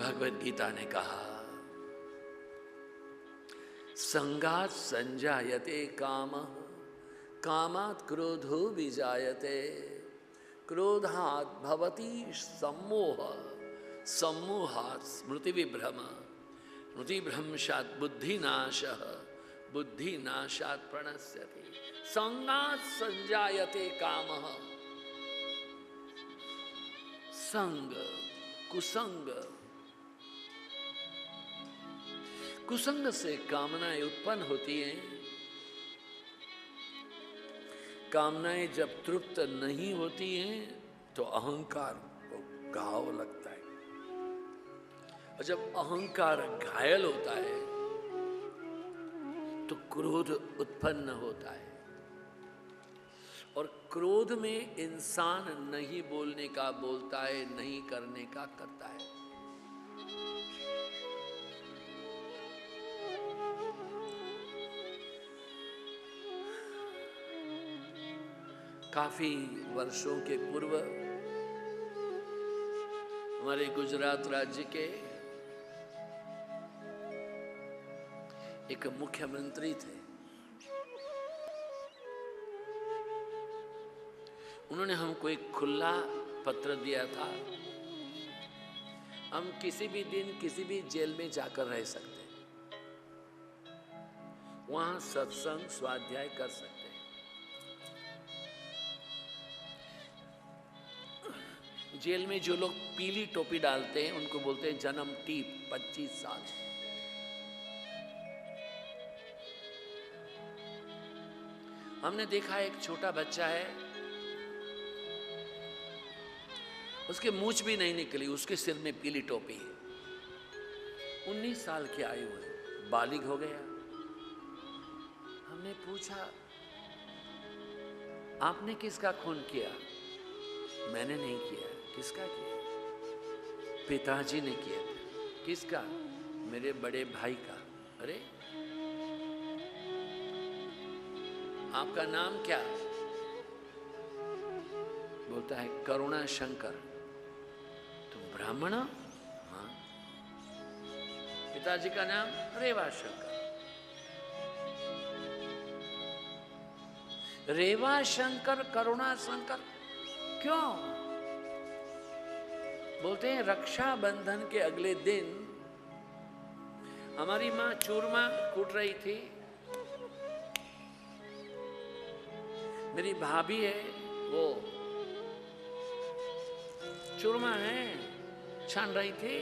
भगवत गीता ने कहा, संगात संजायते कामः, कामात् क्रोधो विजायते, क्रोधात् भवति सम्मोह, सम्मोहात् स्मृति विभ्रम, स्मृति भ्रंशात् बुद्धिनाशः, बुद्धिनाशात् प्रणश्यति। संगात् संजायते कामः, संग कुसंग, कुसंग से कामनाएं उत्पन्न होती हैं। कामनाएं जब तृप्त नहीं होती हैं तो अहंकार को घाव लगता है, और जब अहंकार घायल होता है तो क्रोध उत्पन्न होता है। और क्रोध में इंसान नहीं बोलने का बोलता है, नहीं करने का करता है। काफी वर्षों के पूर्व हमारे गुजरात राज्य के एक मुख्यमंत्री थे। उन्होंने हमको एक खुला पत्र दिया था, हम किसी भी दिन किसी भी जेल में जाकर रह सकते हैं, वहां सत्संग स्वाध्याय कर सकते हैं। जेल में जो लोग पीली टोपी डालते हैं उनको बोलते हैं जन्म टीप, 25 साल। हमने देखा एक छोटा बच्चा है, उसके मूंछ भी नहीं निकली, उसके सिर में पीली टोपी है, 19 साल की आयु है, बालिग हो गया। हमने पूछा, आपने किसका खून किया? मैंने नहीं किया। किसका किया? पिताजी ने किया। किसका? मेरे बड़े भाई का। अरे आपका नाम क्या? बोलता है करुणा शंकर। तुम ब्राह्मण हो? हाँ। पिताजी का नाम रेवा शंकर। रेवा शंकर, करुणा शंकर, क्यों? बोलते हैं रक्षाबंधन के अगले दिन हमारी मां चूरमा कूट रही थी, मेरी भाभी है वो चूरमा है छान रही थी।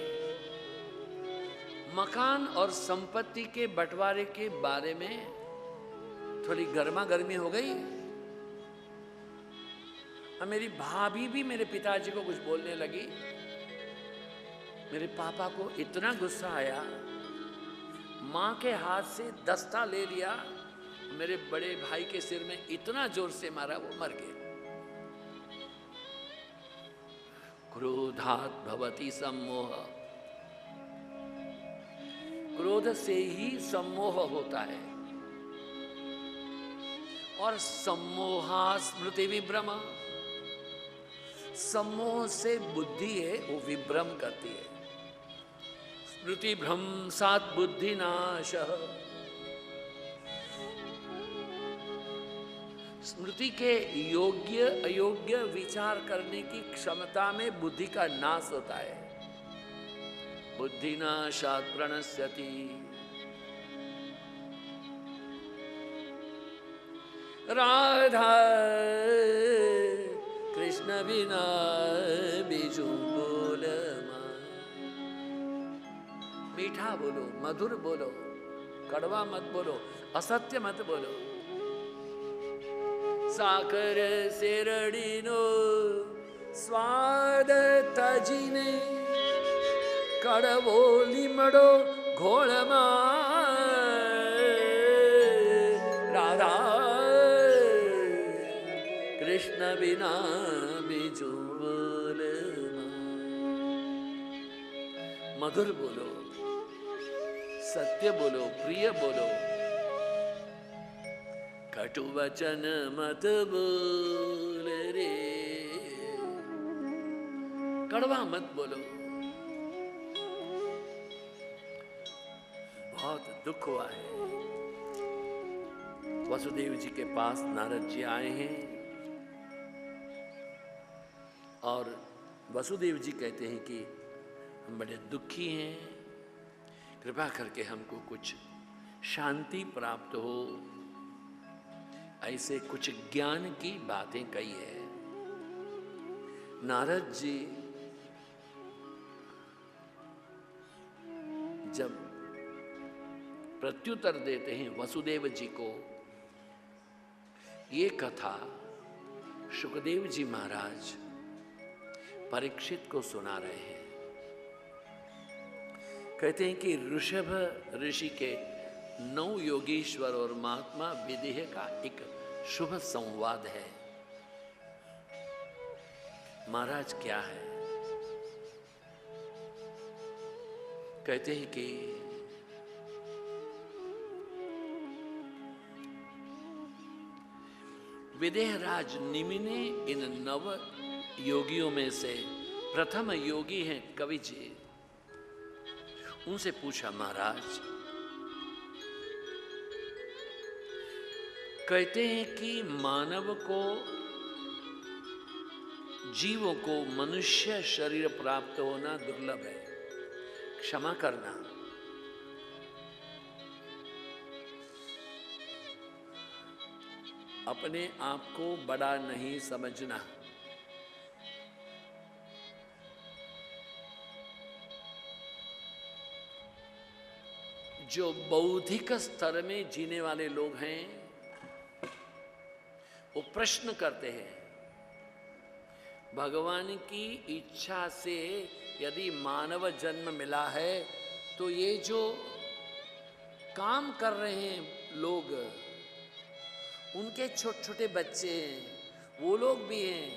मकान और संपत्ति के बंटवारे के बारे में थोड़ी गर्मा गर्मी हो गई, और मेरी भाभी भी मेरे पिताजी को कुछ बोलने लगी। मेरे पापा को इतना गुस्सा आया, मां के हाथ से दस्ता ले लिया, मेरे बड़े भाई के सिर में इतना जोर से मारा वो मर गए। क्रोधात् भवति सम्मोह, क्रोध से ही सम्मोह होता है, और सम्मोहा स्मृति विभ्रम, सम्मोह से बुद्धि है वो विभ्रम करती है। स्मृति भ्रंशात् बुद्धिनाशः, स्मृति के योग्य अयोग्य विचार करने की क्षमता में बुद्धि का नाश होता है। बुद्धिनाशात् प्रणश्यति, राधा कृष्ण बिना बीजू बोल मां। मीठा बोलो, मधुर बोलो, कड़वा मत बोलो, असत्य मत बोलो। साकर शेरड़ीनो स्वाद तजीने, कड़वो लीमड़ो घोलमा। राधा कृष्ण बिना बीजू बोल मां। मधुर बोलो, सत्य बोलो, प्रिय बोलो, कटु वचन मत बोल रे, कड़वा मत बोलो। बहुत दुख हुआ है। वसुदेव जी के पास नारद जी आए हैं और वसुदेव जी कहते हैं कि हम बड़े दुखी हैं, कृपा करके हमको कुछ शांति प्राप्त हो। ऐसे कुछ ज्ञान की बातें कही है। नारद जी जब प्रत्युत्तर देते हैं वसुदेव जी को, ये कथा सुखदेव जी महाराज परीक्षित को सुना रहे हैं। कहते हैं कि ऋषभ ऋषि के 9 योगीश्वर और महात्मा विदेह का एक शुभ संवाद है। महाराज क्या है? कहते हैं कि विदेहराज निमि ने इन 9 योगियों में से प्रथम योगी हैं कवि जी। उनसे पूछा, महाराज कहते हैं कि मानव को, जीवों को मनुष्य शरीर प्राप्त होना दुर्लभ है, क्षमा करना। अपने आप को बड़ा नहीं समझना। जो बौद्धिक स्तर में जीने वाले लोग हैं वो प्रश्न करते हैं, भगवान की इच्छा से यदि मानव जन्म मिला है तो ये जो काम कर रहे हैं लोग, उनके छोटे छोटे बच्चे हैं, वो लोग भी हैं,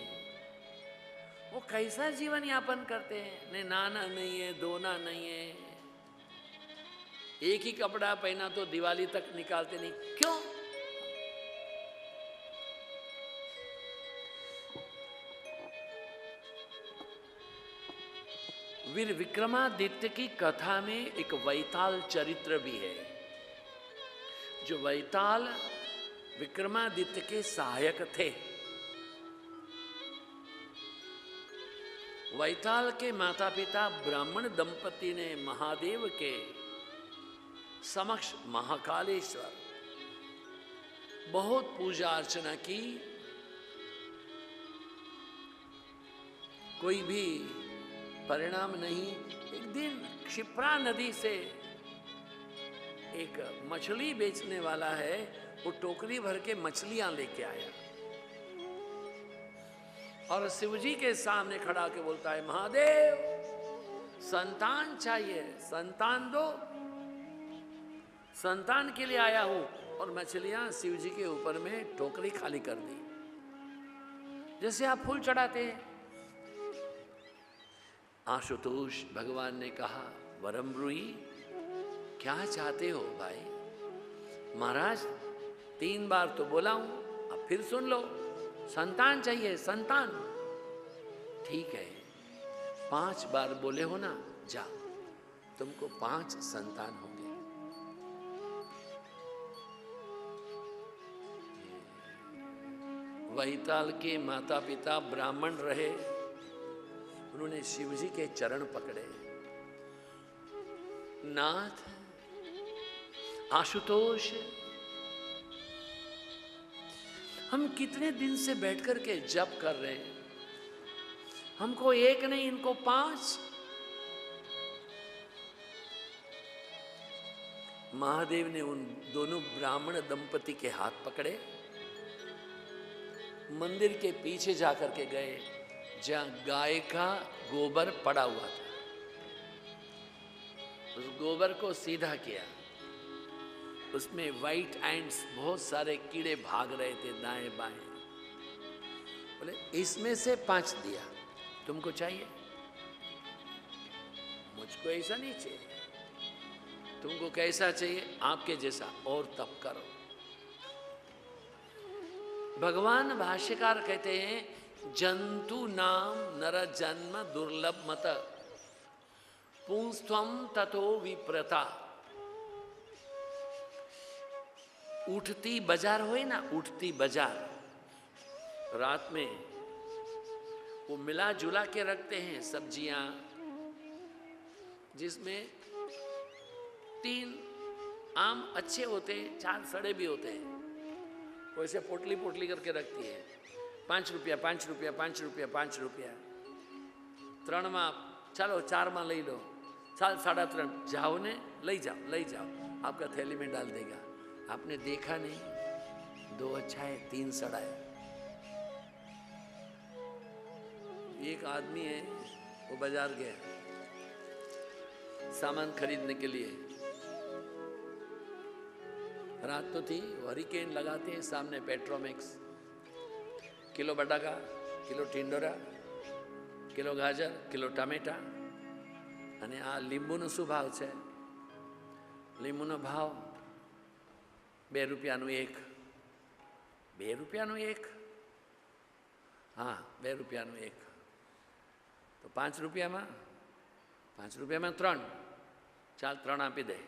वो कैसा जीवन यापन करते हैं? नहीं नाना नहीं है, धोना नहीं है, एक ही कपड़ा पहना तो दिवाली तक निकालते नहीं, क्यों? वीर विक्रमादित्य की कथा में एक वैताल चरित्र भी है। जो वैताल विक्रमादित्य के सहायक थे। वैताल के माता पिता ब्राह्मण दंपति ने महादेव के समक्ष महाकालेश्वर बहुत पूजा अर्चना की, कोई भी परिणाम नहीं। एक दिन क्षिप्रा नदी से एक मछली बेचने वाला है, वो टोकरी भर के मछलियां लेके आया और शिवजी के सामने खड़ा के बोलता है, महादेव संतान चाहिए, संतान दो, संतान के लिए आया हूं। और मछलियां शिवजी के ऊपर में टोकरी खाली कर दी, जैसे आप फूल चढ़ाते हैं। आशुतोष भगवान ने कहा, वरम ब्रूही, क्या चाहते हो भाई? महाराज 3 बार तो बोला हूं, अब फिर सुन लो, संतान चाहिए, संतान। ठीक है, 5 बार बोले हो ना, जाओ, तुमको 5 संतान होंगे। वैताल के माता पिता ब्राह्मण रहे, उन्होंने शिवजी के चरण पकड़े, नाथ आशुतोष, हम कितने दिन से बैठकर के जप कर रहे हैं, हमको 1 नहीं इनको 5। महादेव ने उन दोनों ब्राह्मण दंपति के हाथ पकड़े, मंदिर के पीछे जाकर के गए जहां गाय का गोबर पड़ा हुआ था। उस गोबर को सीधा किया, उसमें व्हाइट एंड्स, बहुत सारे कीड़े भाग रहे थे दाएं बाएं। बोले इसमें से 5 दिया, तुमको चाहिए? मुझको ऐसा नहीं चाहिए, तुमको कैसा चाहिए? आपके जैसा, और तप करो। भगवान भाष्यकार कहते हैं, जंतु नाम नर जन्म दुर्लभ मत पुंस्त्वम ततो विप्रता। उठती बाजार हो ना, उठती बाजार, रात में वो मिला जुला के रखते हैं सब्जियां, जिसमें 3 आम अच्छे होते हैं, 4 सड़े भी होते हैं, वैसे पोटली पोटली करके रखती है। 5 रुपया 5 रुपया 5 रुपया 5 रुपया, 3 में चलो 4 में लई लो, चल 3.5 जाओ ने लई जाओ, आपका थैली में डाल देगा। आपने देखा नहीं, 2 अच्छा है 3 सड़ा है। एक आदमी है, वो बाजार गया सामान खरीदने के लिए, रात तो थी, हरिकेन लगाते हैं सामने पेट्रोमैक्स, किलो बटाका, किलो टिंडोरा, किलो गाजर, किलो टमेटा, અને આ લીંબુનો શું ભાવ છે? લીંબુનો ભાવ 2 રૂપિયાનું 1, 2 રૂપિયાનું 1, હા 2 રૂપિયાનું 1, તો 5 રૂપિયામાં 3, ચાલ 3 આપી દે।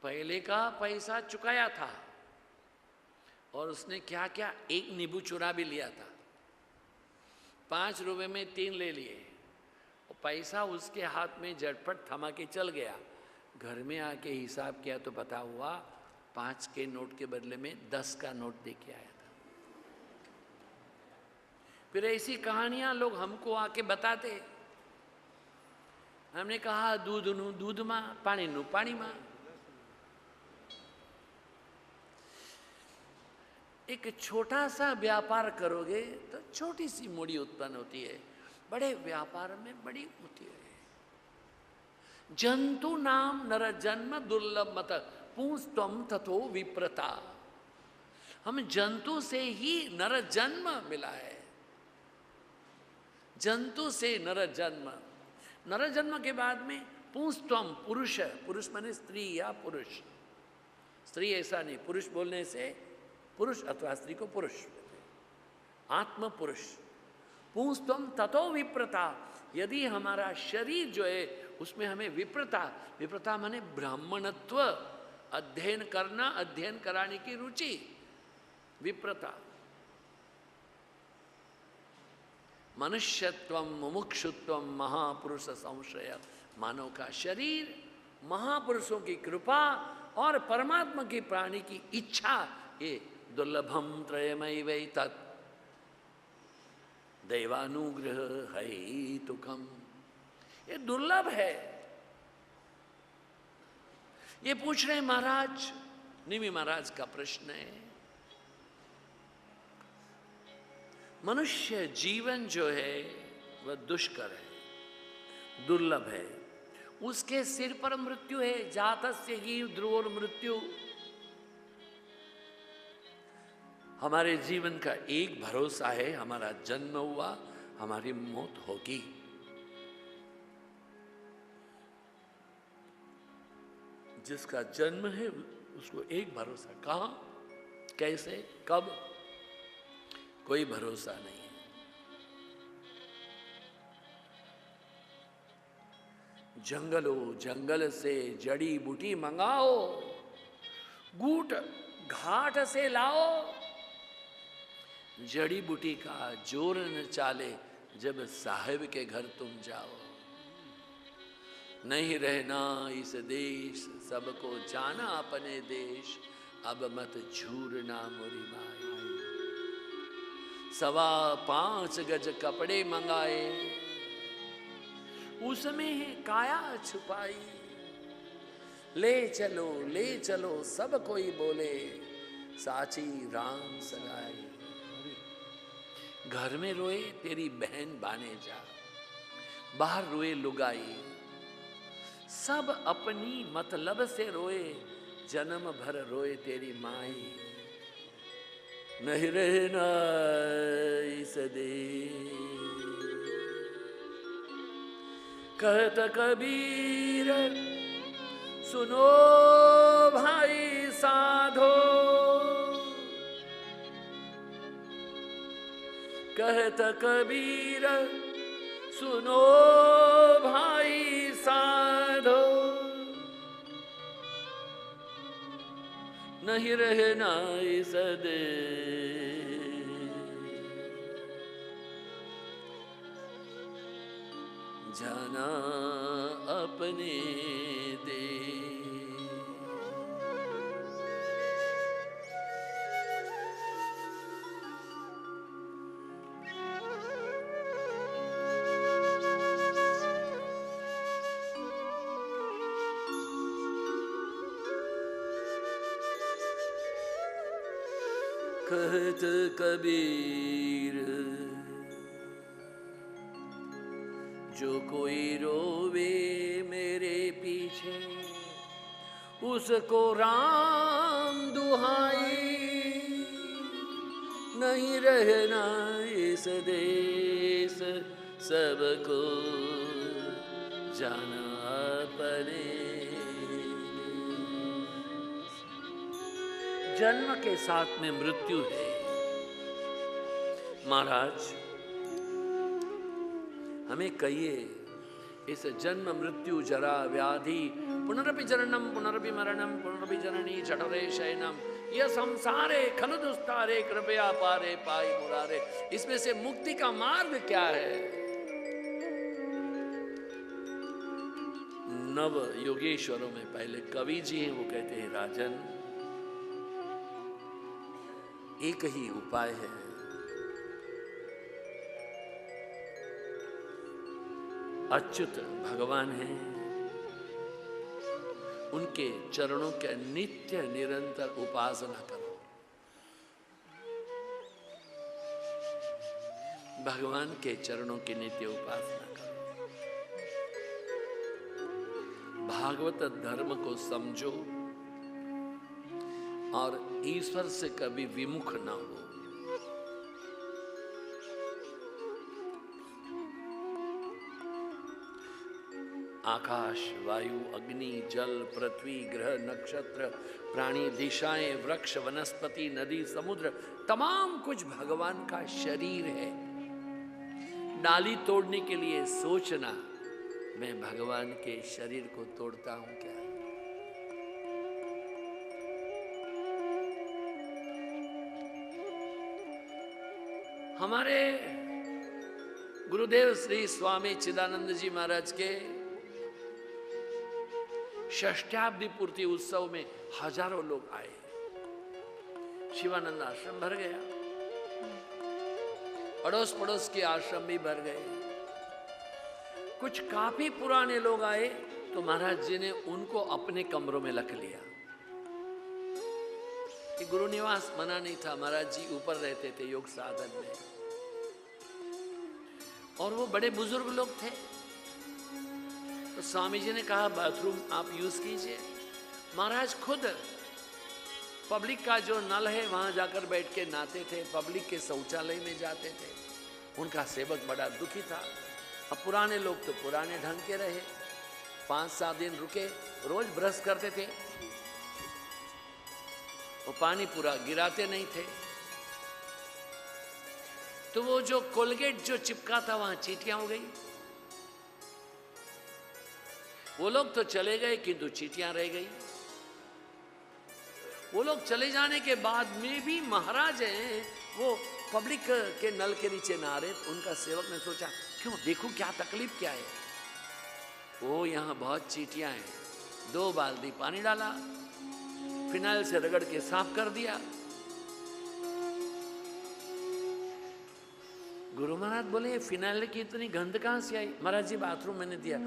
पहले का पैसा चुकाया था और उसने क्या क्या, 1 नींबू चूरा भी लिया था, 5 रुपए में 3 ले लिए, और पैसा उसके हाथ में झटपट थमा के चल गया। घर में आके हिसाब किया तो पता हुआ 5 के नोट के बदले में 10 का नोट दे के आया था। फिर ऐसी कहानियां लोग हमको आके बताते। हमने कहा दूधनु दूध में, पानीनु पानी में। एक छोटा सा व्यापार करोगे तो छोटी सी मूड़ी उत्पन्न होती है, बड़े व्यापार में बड़ी होती है। जंतु नाम नर जन्म दुर्लभ मत पुंस्तम तथो विप्रता। हम जंतु से ही नर जन्म मिला है, जंतु से नर जन्म। नर जन्म के बाद में पुंस्तम, पुरुष, पुरुष माने स्त्री या पुरुष, स्त्री ऐसा नहीं, पुरुष बोलने से पुरुष अथवा स्त्री को पुरुष, आत्म पुरुष। पुंस्तम ततो विप्रता। यदि हमारा शरीर जो है उसमें हमें विप्रता, विप्रता माने ब्राह्मणत्व, अध्ययन करना, अध्ययन कराने की रुचि, विप्रता। मनुष्यत्वम मुमुक्षुत्वम महापुरुष संशय। मानव का शरीर महापुरुषों की कृपा और परमात्मा की प्राणी की इच्छा, ये दुर्लभम त्रयमय तत् दैवानुग्रह हेतुकम, ये दुर्लभ है। ये पूछ रहे महाराज, निमि महाराज का प्रश्न है। मनुष्य जीवन जो है वह दुष्कर है, दुर्लभ है। उसके सिर पर मृत्यु है, जातस्य ही ध्रुवोर मृत्यु। हमारे जीवन का एक भरोसा है, हमारा जन्म हुआ, हमारी मौत होगी। जिसका जन्म है उसको एक भरोसा, कहां, कैसे, कब, कोई भरोसा नहीं है। जंगलों जंगल से जड़ी बूटी मंगाओ, गूट घाट से लाओ, जड़ी बूटी का जोर न चाले जब साहिब के घर तुम जाओ। नहीं रहना इस देश, सबको जाना अपने देश, अब मत झूरना मोरी माई। 5.25 गज कपड़े मंगाए, उसमें है काया छुपाई। ले चलो सब कोई बोले, साची राम सगाई। घर में रोए तेरी बहन भानेजा, बाहर रोए लुगाई, सब अपनी मतलब से रोए, जन्म भर रोए तेरी माई। नहीं रहना इस देश, कहत कबीर सुनो भाई साधो। कहत कबीर सुनो भाई साधो। नहीं रहना इस देश। जाना अपने देश। कहत कबीर जो कोई रोवे मेरे पीछे, उसको राम दुहाई। नहीं रहना इस देश, सबको जाना अपने। जन्म के साथ में मृत्यु है महाराज। हमें कहिए इस जन्म मृत्यु जरा व्याधि पुनरपि जननम पुनरपि मरणम पुनरपि जननी जठरे शयनम यह संसारे खलु दुस्तारे कृपया पारे पाई मुरारे। इसमें से मुक्ति का मार्ग क्या है? नव योगेश्वरों में पहले कवि जी हैं, वो कहते हैं राजन एक ही उपाय है, अच्युत भगवान हैं, उनके चरणों के नित्य निरंतर उपासना करो। भगवान के चरणों की नित्य उपासना करो। भागवत धर्म को समझो और ईश्वर से कभी विमुख ना हो। आकाश, वायु, अग्नि, जल, पृथ्वी, ग्रह, नक्षत्र, प्राणी, दिशाएं, वृक्ष, वनस्पति, नदी, समुद्र, तमाम कुछ भगवान का शरीर है। डाली तोड़ने के लिए सोचना मैं भगवान के शरीर को तोड़ता हूं क्या? हमारे गुरुदेव श्री स्वामी चिदानंद जी महाराज के षष्ठाब्दी पूर्ति उत्सव में हजारों लोग आए। शिवानंद आश्रम भर गया, अड़ोस पड़ोस के आश्रम भी भर गए। कुछ काफी पुराने लोग आए तो महाराज जी ने उनको अपने कमरों में रख लिया कि गुरु निवास मना नहीं था। महाराज जी ऊपर रहते थे योग साधन में, और वो बड़े बुजुर्ग लोग थे। तो स्वामी जी ने कहा बाथरूम आप यूज कीजिए। महाराज खुद पब्लिक का जो नल है वहां जाकर बैठ के नहाते थे, पब्लिक के शौचालय में जाते थे। उनका सेवक बड़ा दुखी था। अब पुराने लोग तो पुराने ढंग के रहे, 5-7 दिन रुके, रोज ब्रश करते थे, वो पानी पूरा गिराते नहीं थे। तो वो जो कोलगेट जो चिपका था वहां चींटियां हो गई। वो लोग तो चले गए किंतु चींटियां रह गई। वो लोग चले जाने के बाद में भी महाराज हैं वो पब्लिक के नल के नीचे नहा रहे। तो उनका सेवक ने सोचा क्यों, देखो क्या तकलीफ क्या है। वो यहाँ बहुत चींटियां हैं। 2 बाल्टी पानी डाला, फिनाइल से रगड़ के साफ कर दिया। गुरु महाराज बोले फिनाइल की इतनी गंध कहां से आई? महाराज जी बाथरूम मैंने दिया।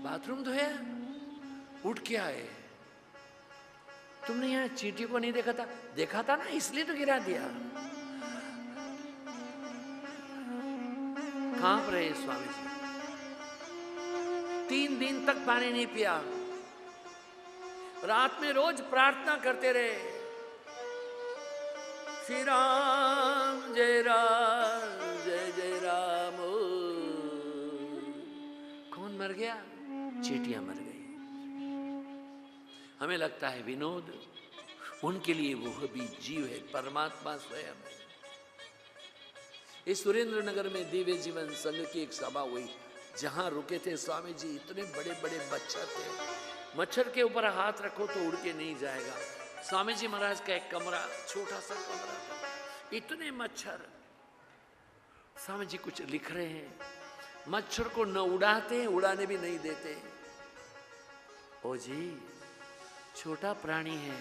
बाथरूम तो है, उठ के आए। तुमने यहाँ चींटी को नहीं देखा था? देखा था ना, इसलिए तो गिरा दिया। कांप रहे स्वामी जी। 3 दिन तक पानी नहीं पिया। रात में रोज प्रार्थना करते रहे, श्री राम जय जय राम। कौन मर गया? चींटियां मर गई। हमें लगता है विनोद, उनके लिए वो भी जीव है, परमात्मा स्वयं है। इस सुरेंद्र नगर में दिव्य जीवन संघ की एक सभा हुई, जहां रुके थे स्वामी जी। इतने बड़े बड़े बच्चे थे, मच्छर के ऊपर हाथ रखो तो उड़ के नहीं जाएगा। स्वामी जी महाराज का एक कमरा, छोटा सा कमरा था, इतने मच्छर। स्वामी जी कुछ लिख रहे हैं, मच्छर को न उड़ाते, उड़ाने भी नहीं देते। ओ जी, छोटा प्राणी है,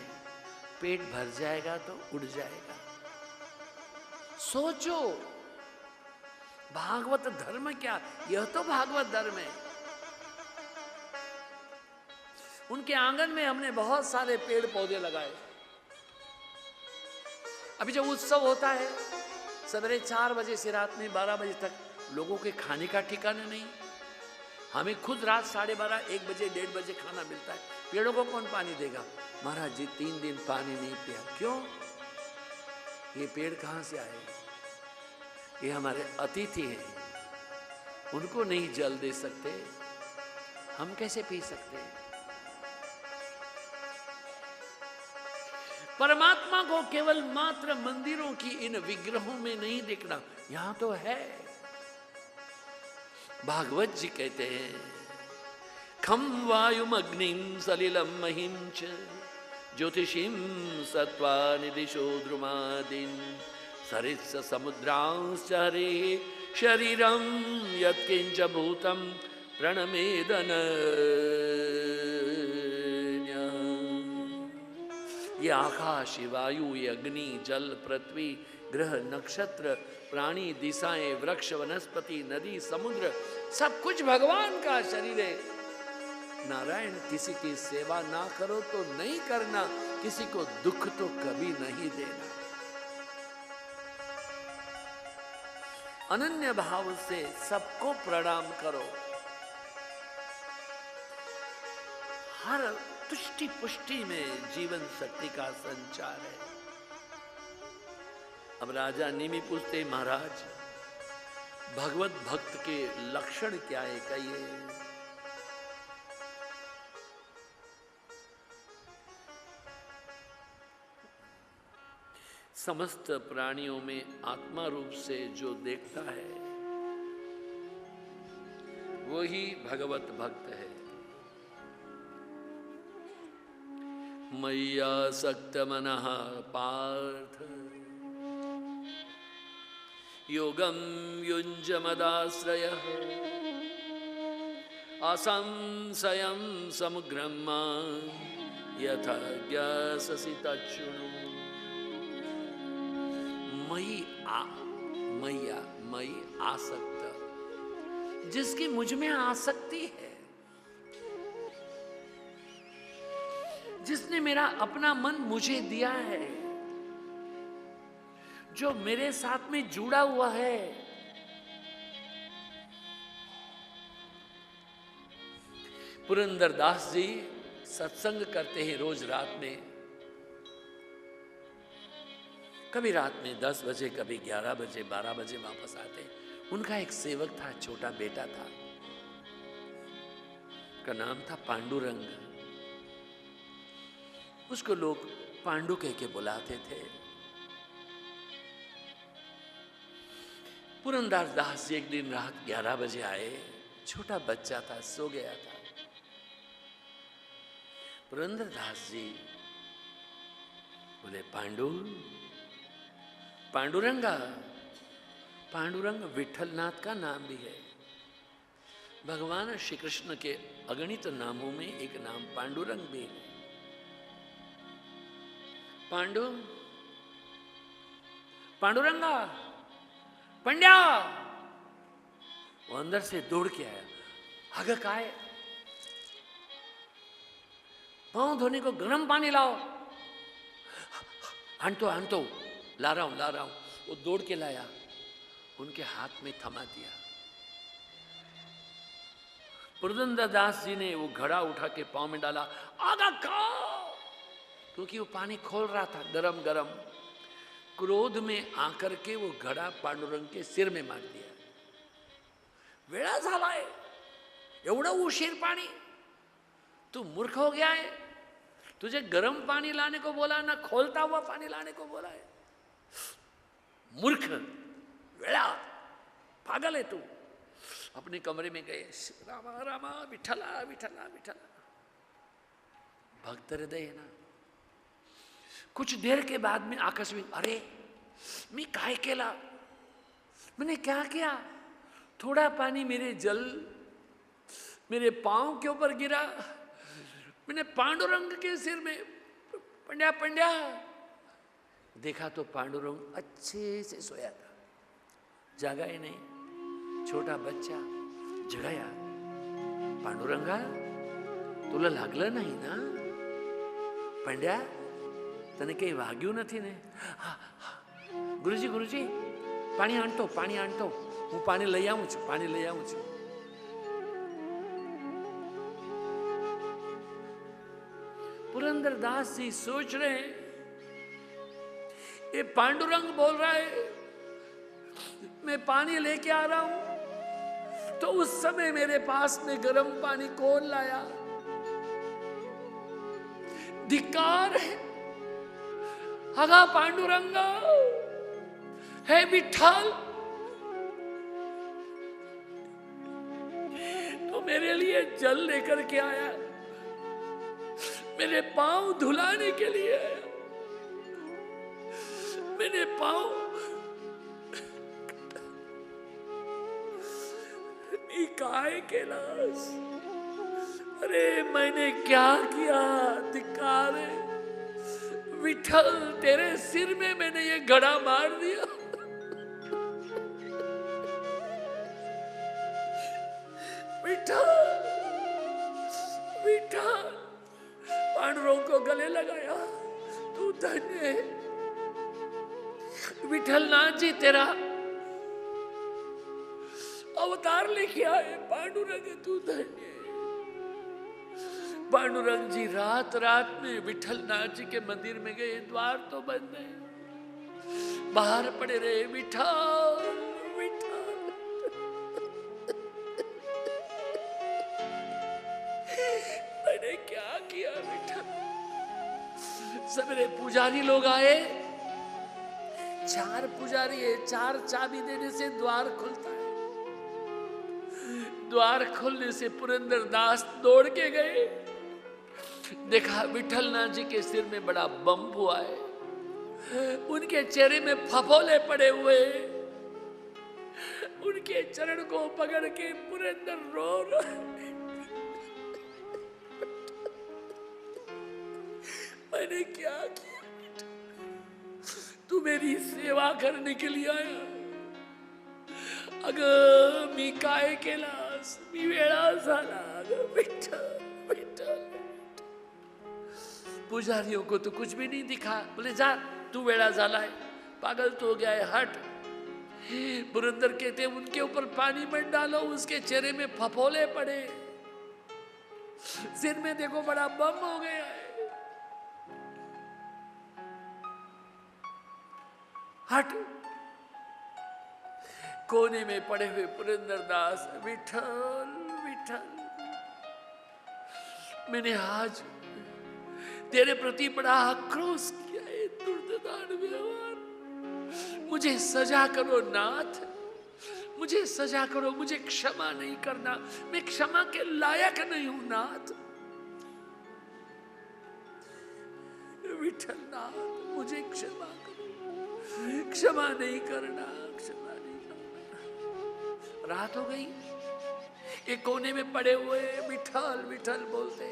पेट भर जाएगा तो उड़ जाएगा। सोचो, भागवत धर्म क्या, यह तो भागवत धर्म है। उनके आंगन में हमने बहुत सारे पेड़ पौधे लगाए। अभी जब उत्सव होता है, सवेरे 4 बजे से रात में 12 बजे तक लोगों के खाने का ठिकाना नहीं। हमें खुद रात 12:30, 1 बजे, 1:30 बजे खाना मिलता है। पेड़ों को कौन पानी देगा? महाराज जी 3 दिन पानी नहीं पिया। क्यों? ये पेड़ कहां से आए? ये हमारे अतिथि हैं, उनको नहीं जल दे सकते, हम कैसे पी सकते हैं? परमात्मा को केवल मात्र मंदिरों की इन विग्रहों में नहीं देखना, यहां तो है। भागवत जी कहते हैं, खम वायुम अग्निम सलिलम महिम च ज्योतिषीम सत्वानि दिशो द्रुमादिन सरित्स समुद्रांश्च हरे शरीरम यत्किंच भूतम प्रणमेदन। ये आकाश, वायु, ये अग्नि, जल, पृथ्वी, ग्रह, नक्षत्र, प्राणी, दिशाएं, वृक्ष, वनस्पति, नदी, समुद्र, सब कुछ भगवान का शरीर है। नारायण, किसी की सेवा ना करो तो नहीं करना, किसी को दुख तो कभी नहीं देना। अनन्य भाव से सबको प्रणाम करो। हर तुष्टि पुष्टि में जीवन शक्ति का संचार है। अब राजा निमि पूछते, महाराज भगवत भक्त के लक्षण क्या है, कहिए। समस्त प्राणियों में आत्मा रूप से जो देखता है वही भगवत भक्त है। मय्यासक्त मनः पार्थ योगम युञ्जमदाश्रयः असंशयं समुग्रं यथा ज्ञास्यसि तच्छृणु। मयि आसक्त, जिसकी मुझ में आसक्ति है, जिसने मेरा अपना मन मुझे दिया है, जो मेरे साथ में जुड़ा हुआ है, पुरंदरदास जी सत्संग करते हैं रोज रात में। कभी रात में 10 बजे, कभी 11 बजे, 12 बजे वापस आते। उनका एक सेवक था, छोटा बेटा था, का नाम था पांडुरंग। उसको लोग पांडु कह के बुलाते थे। पुरंदरदास जी एक दिन रात 11 बजे आए। छोटा बच्चा था, सो गया था। पुरंदरदास जी बोले, पांडुरंगा। पांडुरंग विठलनाथ का नाम भी है। भगवान श्री कृष्ण के अगणित नामों में एक नाम पांडुरंग भी है। पांडुरंगा, पंड्या। वो अंदर से दौड़ के आया। हग काय, पांव धोने को गर्म पानी लाओ। हंटो, ला रहा हूं। वो दौड़ के लाया, उनके हाथ में थमा दिया। पुरंदरदास जी ने वो घड़ा उठा के पांव में डाला। आगा खाओ, क्योंकि वो पानी खोल रहा था गरम गरम। क्रोध में आकर के वो घड़ा पांडुरंग के सिर में मार दिया। वेळा झालाय, एवढा उशीर पानी, तू मूर्ख हो गया है। तुझे गर्म पानी लाने को बोला, ना खोलता हुआ पानी लाने को बोला है। मूर्ख, वेड़ा, पागल है तू। अपने कमरे में गए। रामा रामा, विठला विठला विठला। भक्त हृदय है ना। कुछ देर के बाद में आकस्मिक, अरे मैं काय केला, मैंने क्या किया, थोड़ा पानी मेरे पांव के ऊपर गिरा, मैंने पांडुरंग के सिर में पंड्या पंड्या, देखा तो पांडुरंग अच्छे से सोया था, जागा ही नहीं। छोटा बच्चा जगाया, पांडुरंगा तुला लागलं नहीं ना, पंड्या तने कहीं वाग्યું નથી ને? ગુરુજી ગુરુજી પાણી આણતો, હું પાણી લઈ આવું છું। पुरंदर दास जी सोच रहे हैं, ये पांडुरंग बोल रहा है मैं पानी लेके आ रहा हूं, तो उस समय मेरे पास में गर्म पानी कौन लाया? धिक्कार है। अगा पांडुरंगा, हे विठ्ठल, तो मेरे लिए जल लेकर के आया, मेरे पांव धुलाने के लिए आया, मेरे पांव काय कैलाश, अरे मैंने क्या किया? धिक्कार है विठल, तेरे सिर में मैंने ये घड़ा मार दिया। विठल विठल, पांडुरंग को गले लगाया, तू धन्य है विठल नाथ जी, तेरा अवतार लेके आए पांडुरंग, तू धन्य है। पांडुरंग जी रात में विठल नाथ जी के मंदिर में गए, द्वार तो बंद है, बाहर पड़े रहे, विठल विठल। मैंने क्या किया विठल? सवेरे पुजारी लोग आए, 4 पुजारी है, 4 चाबी देने से द्वार खुलता है। द्वार खुलने से पुरंदर दास दौड़ के गए, देखा विठल नाथ जी के सिर में बड़ा बम्प हुआ है, उनके चेहरे में फफोले पड़े हुए, उनके चरण को पकड़ के पुरंदर रो रहा। मैंने क्या किया? तू मेरी सेवा करने के लिए आया, अगं मी काय केलास, मी वेळा झाला, अगं विठ्ठल विठ्ठल। पुजारियों को तो कुछ भी नहीं दिखा, बोले जा तू वेड़ा झाला है, पागल तो हो गया है, हट। पुरंदर कहते उनके ऊपर पानी मत डालो, उसके चेहरे में फफोले पड़े, सिर में देखो बड़ा बम हो गया है, हट। कोने में पड़े हुए पुरंदर दास, विठल विठल, मैंने आज तेरे प्रति बड़ा आक्रोश किया है, दुर्दान व्यवहार, मुझे सजा करो नाथ, मुझे सजा करो, मुझे क्षमा नहीं करना, मैं क्षमा के लायक नहीं हूं नाथ। विठल नाथ मुझे क्षमा करो, क्षमा नहीं करना, क्षमा नहीं करना। रात हो गई, एक कोने में पड़े हुए विठल विठल बोलते,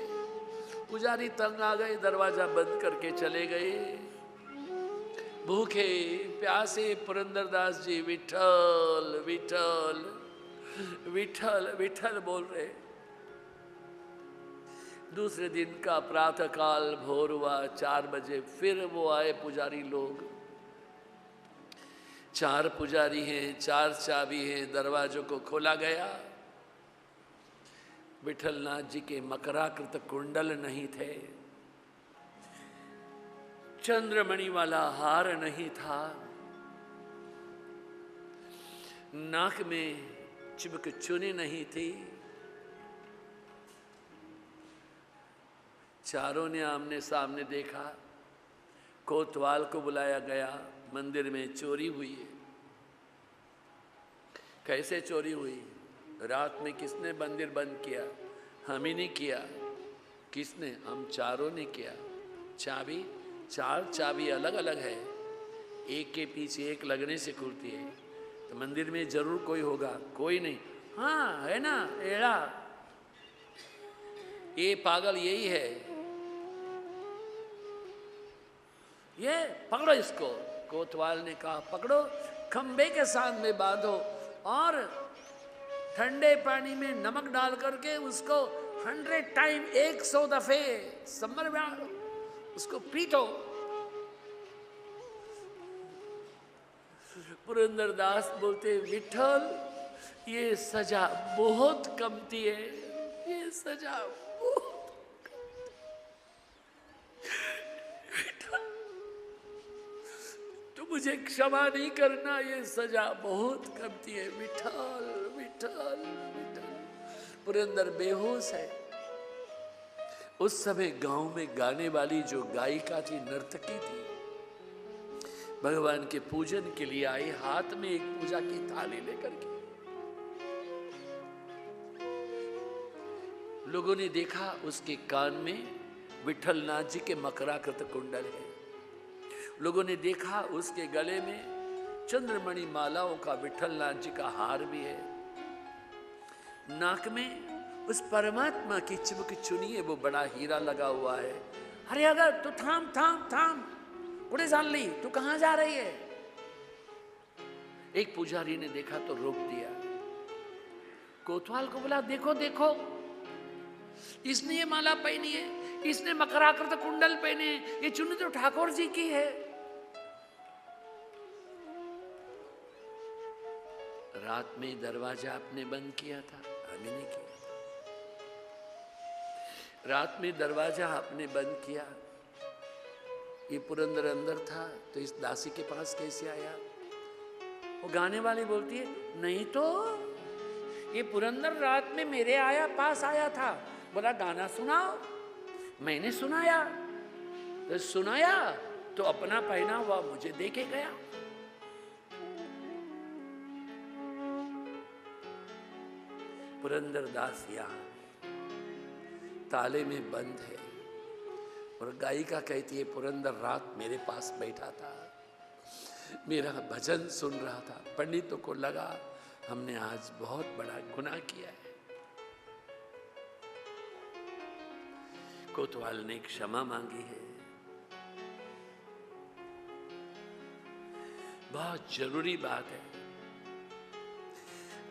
पुजारी तंग आ गए, दरवाजा बंद करके चले गए। भूखे प्यासे पुरंदरदास जी विठल विठल विठल विठल बोल रहे। दूसरे दिन का प्रातः काल भोर हुआ, 4 बजे फिर वो आए पुजारी लोग। 4 पुजारी हैं, 4 चाबी हैं, दरवाजों को खोला गया। विठलनाथ जी के मकराकृत कुंडल नहीं थे, चंद्रमणि वाला हार नहीं था, नाक में चिपक चुनी नहीं थी। चारों ने आमने सामने देखा। कोतवाल को बुलाया गया, मंदिर में चोरी हुई है। कैसे चोरी हुई? रात में किसने मंदिर बंद किया? हम ही नहीं किया। किसने? हम चारों ने किया। चाबी, चार चाबी अलग अलग है, एक के पीछे एक लगने से खुलती है। तो मंदिर में जरूर कोई होगा, कोई नहीं। हाँ है ना, एड़ा, ये पागल यही है, ये पकड़ो इसको। कोतवाल ने कहा पकड़ो, खंबे के साथ में बांधो और ठंडे पानी में नमक डाल करके उसको 100 टाइम, 100 दफे समर में उसको पीटो। पुरंदरदास बोलते विठल ये सजा बहुत कमती है, ये सजा बहुत, तो मुझे क्षमा नहीं करना, ये सजा बहुत कमती है। विठल विठल विठल। पुरंदर बेहोश है। उस समय गांव में गाने वाली जो गायिका थी, नर्तकी थी, भगवान के पूजन के लिए आई, हाथ में एक पूजा की थाली लेकर के। लोगों ने देखा उसके कान में विठल नाथ जी के मकराकृत कुंडल है। लोगों ने देखा उसके गले में चंद्रमणि मालाओं का विठल नाथ जी का हार भी है। नाक में उस परमात्मा की चिमक चुनी है, वो बड़ा हीरा लगा हुआ है। अरे अगर तू थाम थाम थाम, उड़े जान ली, तू कहां जा रही है? एक पुजारी ने देखा तो रोक दिया। कोतवाल को बोला देखो देखो, इसने ये माला पहनी है, इसने मकराकृत कुंडल पहने, ये चुन्नी तो ठाकुर जी की है। रात में दरवाजा आपने बंद किया था, हमें नहीं किया। रात में दरवाजा आपने बंद किया। ये पुरंदर अंदर था तो इस दासी के पास कैसे आया? वो गाने वाली बोलती है नहीं तो ये पुरंदर रात में मेरे पास आया था, बोला गाना सुनाओ। मैंने सुनाया तो अपना पहना हुआ मुझे दे के गया। पुरंदर दास यहाँ ताले में बंद है और गायिका कहती है पुरंदर रात मेरे पास बैठा था, मेरा भजन सुन रहा था। पंडितों को लगा हमने आज बहुत बड़ा गुनाह किया है। कोतवाल ने क्षमा मांगी है। बहुत जरूरी बात है,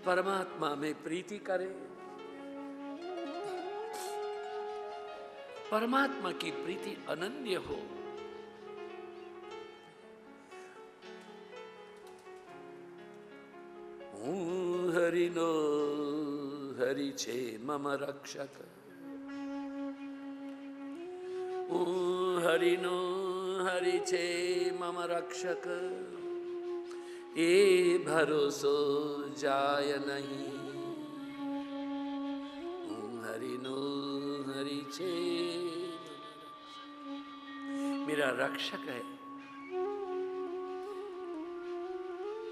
परमात्मा में प्रीति करें। परमात्मा की प्रीति अनन्य हो। हरिनो हरि छे मम रक्षक, हरिनो हरि छे मम रक्षक, ए भरोसो जाय नहीं। हरिनो हरि छे मेरा रक्षक है।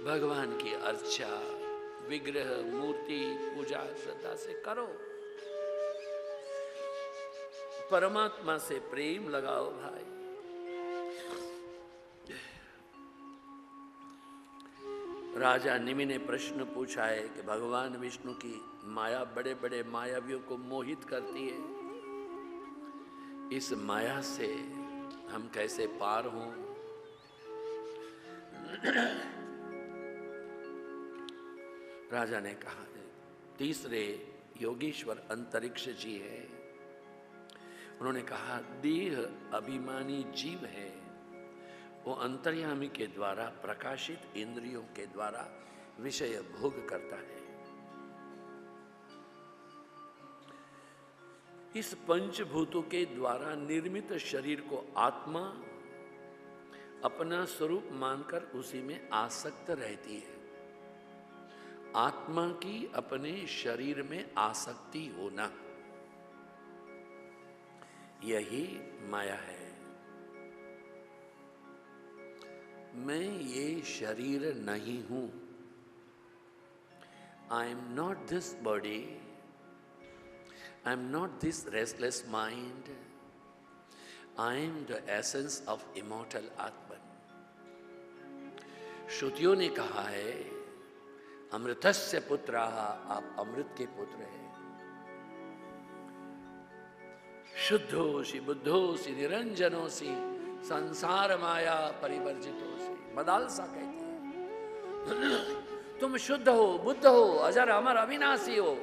भगवान की अर्चा, विग्रह, मूर्ति पूजा श्रद्धा से करो। परमात्मा से प्रेम लगाओ भाई। राजा निमि ने प्रश्न पूछा है कि भगवान विष्णु की माया बड़े बड़े मायावियों को मोहित करती है, इस माया से हम कैसे पार हों? राजा ने कहा तीसरे योगीश्वर अंतरिक्ष जी है। उन्होंने कहा देह अभिमानी जीव है, वो अंतर्यामी के द्वारा प्रकाशित इंद्रियों के द्वारा विषय भोग करता है। इस पंचभूतों के द्वारा निर्मित शरीर को आत्मा अपना स्वरूप मानकर उसी में आसक्त रहती है। आत्मा की अपने शरीर में आसक्ति होना, यही माया है। मैं ये शरीर नहीं हूं। I am not this body, I am not this restless mind. I am the essence of immortal Atman. श्रुतियों ने कहा है अमृतस्य पुत्राः, आप अमृत के पुत्र हैं। शुद्धोसि बुद्धोसि निरंजनोसि संसार माया परिवर्जितोसि। मदालसा कहती है तुम शुद्ध हो, बुद्ध हो, अजर अमर अविनाशी हो।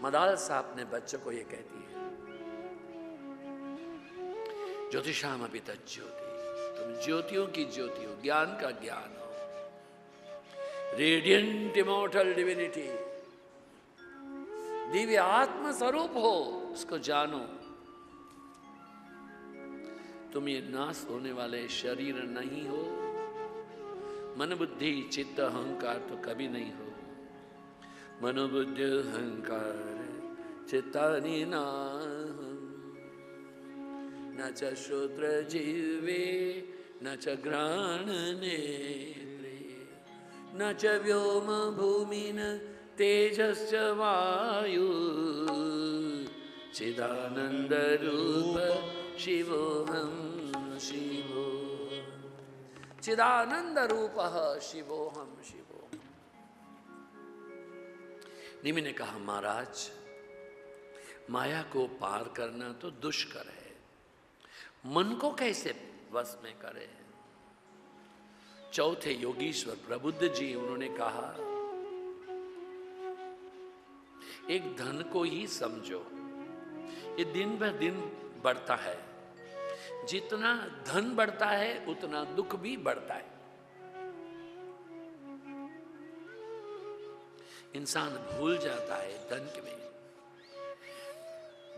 मदालसा अपने बच्चों को ये कहती है। ज्योतिषाम अपि तज्ज्योति, तुम ज्योतियों की ज्योति हो, ज्ञान का ज्ञान हो। रेडियंट इमॉर्टल डिविनिटी, दिव्य आत्म स्वरूप हो, उसको जानो। तुम ये नाश होने वाले शरीर नहीं हो। मन बुद्धि चित्त अहंकार तो कभी नहीं हो। मनोबुद्धि अहंकार चित्तानि नाहं, न च श्रोत्र जिह्वे न च घ्राण नेत्रे न च व्योम भूमिन तेजश्च वायु चिदानंद रूप शिवोहम शिवो। चिदानंद रूप शिवोहम शिवो। निमि ने कहा महाराज, माया को पार करना तो दुष्कर है, मन को कैसे वश में करे। चौथे योगीश्वर प्रबुद्ध जी, उन्होंने कहा एक धन को ही समझो, ये दिन ब दिन बढ़ता है। जितना धन बढ़ता है उतना दुख भी बढ़ता है। इंसान भूल जाता है धन के में।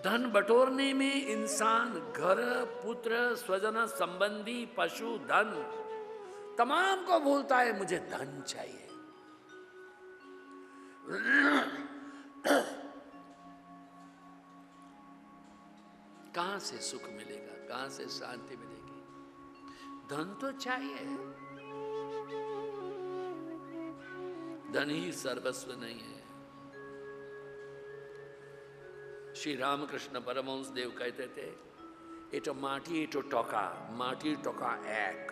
धन बटोरने में इंसान घर, पुत्र, स्वजन, संबंधी, पशु, धन तमाम को भूलता है। मुझे धन चाहिए। कहां से सुख मिलेगा, कहां से शांति मिलेगी? धन तो चाहिए। धन ही सर्वस्व नहीं है। श्री रामकृष्ण परमहंस देव कहते थे एटो माटी एटो टोका, माटी टोका एक।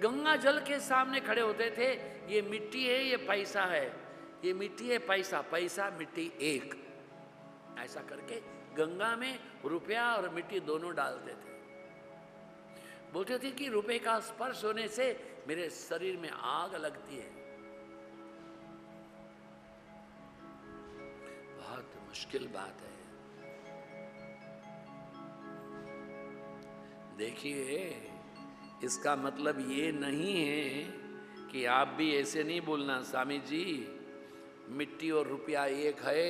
गंगा जल के सामने खड़े होते थे, ये मिट्टी है, ये पैसा है, ये मिट्टी है, पैसा, पैसा मिट्टी एक। ऐसा करके गंगा में रुपया और मिट्टी दोनों डालते थे। बोलते थे कि रुपए का स्पर्श होने से मेरे शरीर में आग लगती है। बहुत मुश्किल बात है। देखिए, इसका मतलब ये नहीं है कि आप भी ऐसे नहीं बोलना, स्वामी जी मिट्टी और रुपया एक है,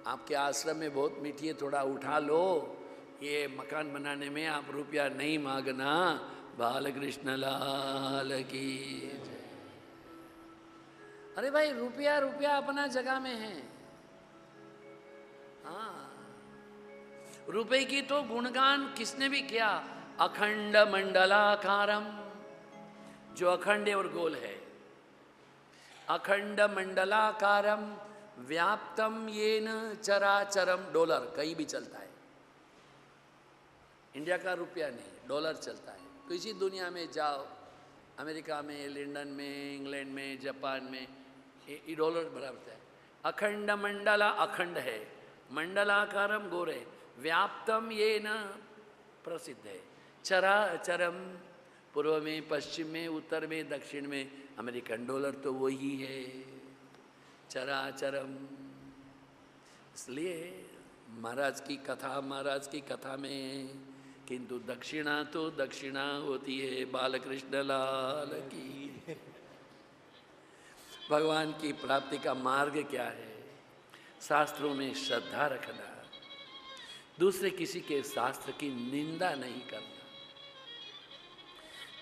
आपके आश्रम में बहुत मिट्टी है, थोड़ा उठा लो, ये मकान बनाने में आप रुपया नहीं मांगना। बालकृष्ण लाल की जय। अरे भाई, रुपया रुपया अपना जगह में है। हाँ, रुपए की तो गुणगान किसने भी किया। अखंड मंडलाकारम, जो अखंड और गोल है। अखंड मंडलाकारम व्याप्तम येन चराचरम, डॉलर कहीं भी चलता है। इंडिया का रुपया नहीं, डॉलर चलता है। किसी दुनिया में जाओ, अमेरिका में, लंदन में, इंग्लैंड में, जापान में, ये डॉलर बराबर है। अखंड मंडला, अखंड है, मंडलाकारम गोरे, व्याप्तम येन प्रसिद्ध है। चराचरम, पूर्व में, पश्चिम में, उत्तर में, दक्षिण में, अमेरिकन डॉलर तो वही है, चराचरम। इसलिए महाराज की कथा में किंतु दक्षिणा तो दक्षिणा होती है। बालकृष्ण लाल की। भगवान की प्राप्ति का मार्ग क्या है? शास्त्रों में श्रद्धा रखना, दूसरे किसी के शास्त्र की निंदा नहीं करना,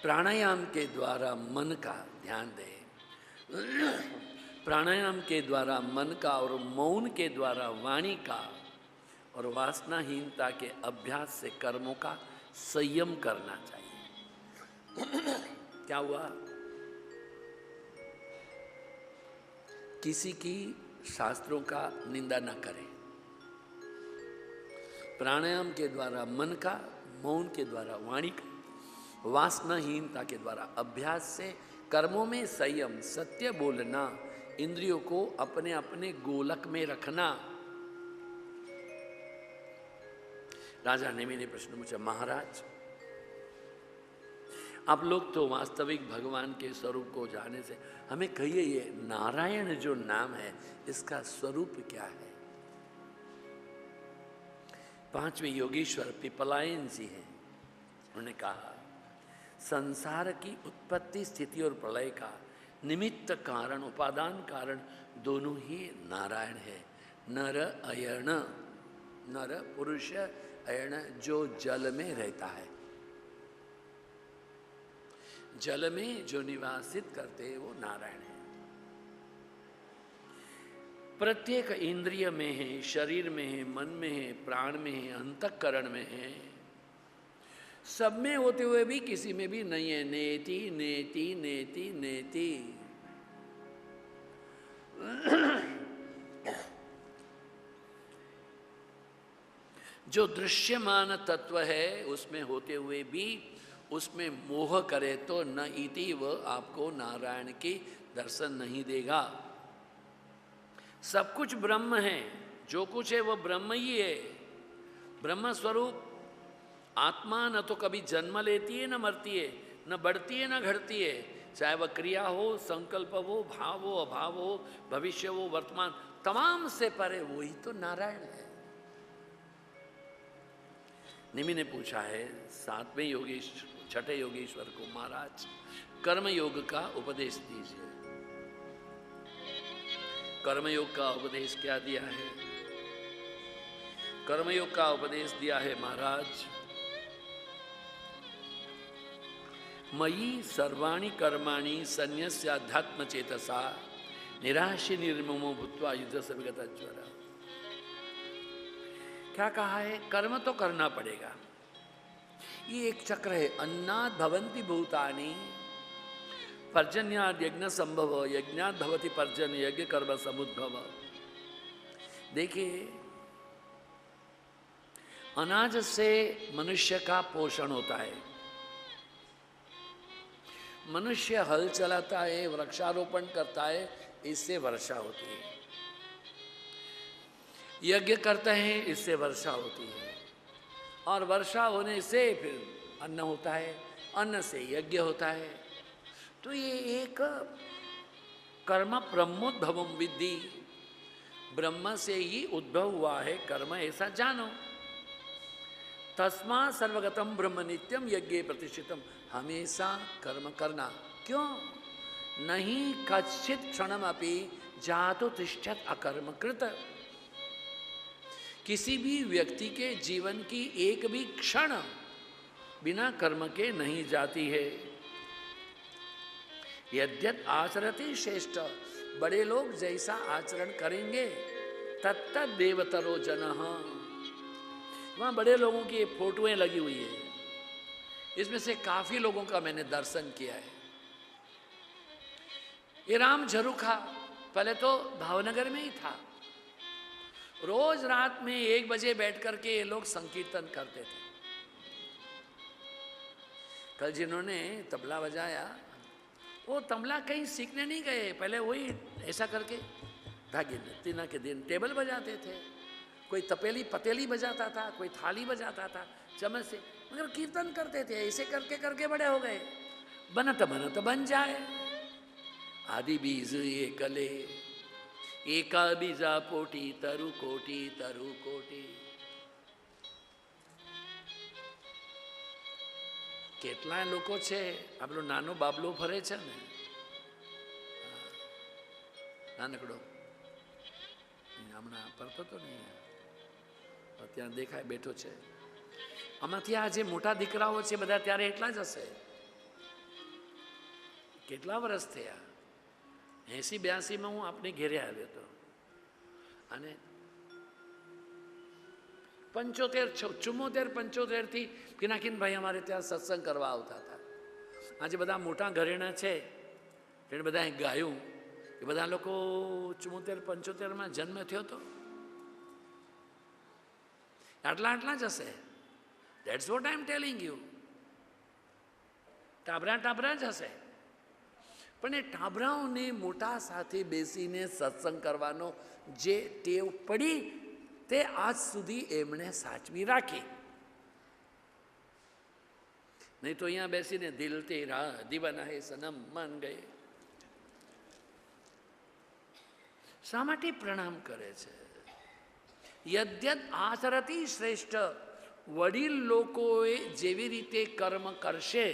प्राणायाम के द्वारा मन का ध्यान दें, प्राणायाम के द्वारा मन का और मौन के द्वारा वाणी का, और वासनाहीनता के अभ्यास से कर्मों का संयम करना चाहिए। क्या हुआ? किसी की शास्त्रों का निंदा न करें, प्राणायाम के द्वारा मन का, मौन के द्वारा वाणी का, वासनाहीनता के द्वारा अभ्यास से कर्मों में संयम, सत्य बोलना, इंद्रियों को अपने अपने गोलक में रखना। राजा नेमी ने प्रश्न पूछा, महाराज आप लोग तो वास्तविक भगवान के स्वरूप को जाने से हमें कहिए, ये नारायण जो नाम है इसका स्वरूप क्या है? पांचवें योगीश्वर पिपलायन जी हैं, उन्होंने कहा संसार की उत्पत्ति, स्थिति और प्रलय का निमित्त कारण, उपादान कारण दोनों ही नारायण है। नर अयण, नर पुरुष, अयण जो जल में रहता है, जल में जो निवासित करते हैं वो नारायण है। प्रत्येक इंद्रिय में है, शरीर में है, मन में है, प्राण में है, अंतःकरण में है, सब में होते हुए भी किसी में भी नहीं है। नेति नेति नेति नेति। जो दृश्यमान तत्व है उसमें होते हुए भी उसमें मोह करे तो न इति, वह आपको नारायण की दर्शन नहीं देगा। सब कुछ ब्रह्म है, जो कुछ है वह ब्रह्म ही है, ब्रह्म स्वरूप। आत्मा न तो कभी जन्म लेती है, न मरती है, न बढ़ती है, न घटती है। चाहे वह क्रिया हो, संकल्प हो, भाव हो, अभाव हो, भविष्य हो, वर्तमान, तमाम से परे वही तो नारायण है। निमि ने पूछा है सातवें योगेश, छठे योगेश्वर को, महाराज कर्मयोग का उपदेश दीजिए। कर्मयोग का उपदेश क्या दिया है? कर्मयोग का उपदेश दिया है महाराज, मयि सर्वाणि कर्माणि संन्यस्य अध्यात्म चेतसा निराशि निर्ममो भूत्वा युद्ध से विगतज्वर। क्या कहा है? कर्म तो करना पड़ेगा, ये एक चक्र है। अन्नाद भवन्ति भूतानि, पर्जन्याद यज्ञ संभव, यज्ञाद भवति पर्जन्य, यज्ञ कर्म समुद्भव। देखिए, अनाज से मनुष्य का पोषण होता है, मनुष्य हल चलाता है, वृक्षारोपण करता है, इससे वर्षा होती है। यज्ञ करते हैं, इससे वर्षा होती है, और वर्षा होने से फिर अन्न होता है, अन्न से यज्ञ होता है। तो ये एक कर्म ब्रह्मोद्भवम विद्धि, ब्रह्म से ही उद्भव हुआ है कर्म, ऐसा जानो। तस्मा सर्वगतम ब्रह्म नित्यम यज्ञे प्रतिष्ठितम, हमेशा कर्म करना। क्यों? नहीं कच्चित क्षणम अपि जातो तिष्ठत अकर्म कृत। किसी भी व्यक्ति के जीवन की एक भी क्षण बिना कर्म के नहीं जाती है। यद्यत आचरति श्रेष्ठ, बड़े लोग जैसा आचरण करेंगे तत्त देवतरो जनः। वहाँ बड़े लोगों की फोटोएं लगी हुई है, इसमें से काफी लोगों का मैंने दर्शन किया है। ये राम झरूखा पहले तो भावनगर में ही था, रोज रात में 1 बजे बैठ करके ये लोग संकीर्तन करते थे। कल जिन्होंने तबला बजाया वो तबला कहीं सीखने नहीं गए, पहले वही ऐसा करके धागे तीना के दिन टेबल बजाते थे, कोई तपेली पतेली बजाता था, कोई थाली बजाता था चम्मच से, मगर कीर्तन करते थे। ऐसे करके करके बड़े हो गए। बनत बनत बन जाए। आदि बीज एकले, एका बीजा पोटी तरु कोटी तरु कोटी। કેટલા લોકો છે, આપણો નાનો બાબલો ફરે છે ને, નાનકડો હમણાં ફરતો તો નહીં, ત્યાં દેખાય બેઠો છે। આમાંથી આ જે મોટા દીકરાઓ છે બધા ત્યારે એટલા જ હશે। કેટલા વર્ષ થયા? 80-82માં હું આપને ઘેરે આવ્યો હતો, અને 74-75 થી પિનાકીનભાઈ અમારે ત્યાં સત્સંગ કરવા આવતા હતા। આજે બધા મોટા ઘરેણા છે એટલે બધાએ ગાયું કે બધા લોકો 74-75માં જન્મ થયો હતો। આટલા આટલા જ હશે. That's what I am telling you. ટાબરા ટાબરા જ હશે. પણ એ ટાબરાઓને મોટા સાથે બેસીને સત્સંગ કરવાનો જે ટેવ પડી તે આજ સુધી એમણે સાચવી રાખી. નહીં તો અહીંયા બેસીને દિલ તેરા દીવાના હે સનમ માન ગયે. શા માટે પ્રણામ કરે છે? યદ્યત આચરતી શ્રેષ્ઠ, વડીલ લોકોએ જેવી રીતે કર્મ કરશે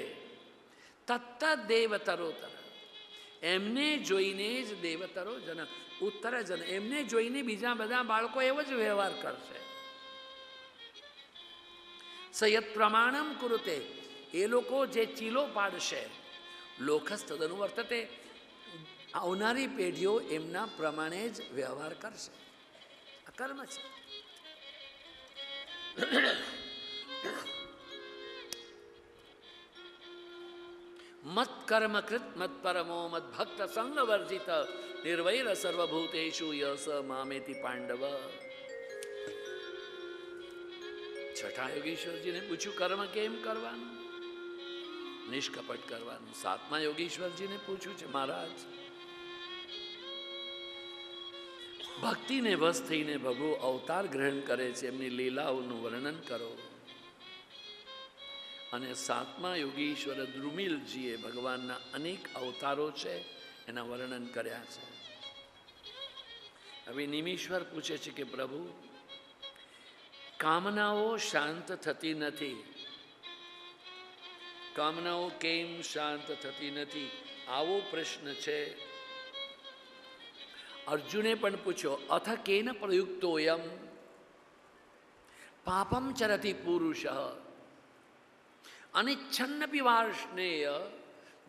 તત્ત દેવતરોતર, એમને જોઈને જ દેવતરો જન ઉત્તર જન, એમને જોઈને બીજા બધા બાળકો એવો જ વ્યવહાર કરશે. સયત પ્રમાણમ કુરુતે, એ લોકો જે ચીલો પાડશે, લોકસ તદનુ વર્તતે, આવનારી પેઢીઓ એમના પ્રમાણે જ વ્યવહાર કરશે. આ કર્મ છે. મત કર્મ કૃત મત પરમો મત ભક્ત સંગ વર્જિત, નિર્વૈર સર્વભૂતેષુ યસ મામેતિ પાંડવ. છઠ્ઠા યોગીશ્વરજીને પૂછ્યું કર્મ કેમ કરવાનું? નિષ્કપટ કરવાનું. સાતમા યોગીશ્વરજીને પૂછ્યું છે મહારાજ ભક્તિને વશ થઈને ભગવો અવતાર ગ્રહણ કરે છે, એમની લીલાઓનું વર્ણન કરો. અને સાતમા યોગીશ્વર દ્રુમિલજીએ ભગવાનના અનેક અવતારો છે એના વર્ણન કર્યા છે. હવે નિમીશ્વર પૂછે છે કે પ્રભુ કામનાઓ શાંત થતી નથી, કામનાઓ કેમ શાંત થતી નથી? આવો પ્રશ્ન છે. અર્જુને પણ પૂછ્યો અથ કેન પ્રયુક્તોયમ પાપમ ચરતી પુરુષ અનિચ્છન્નપી વાર્ષ્ણેય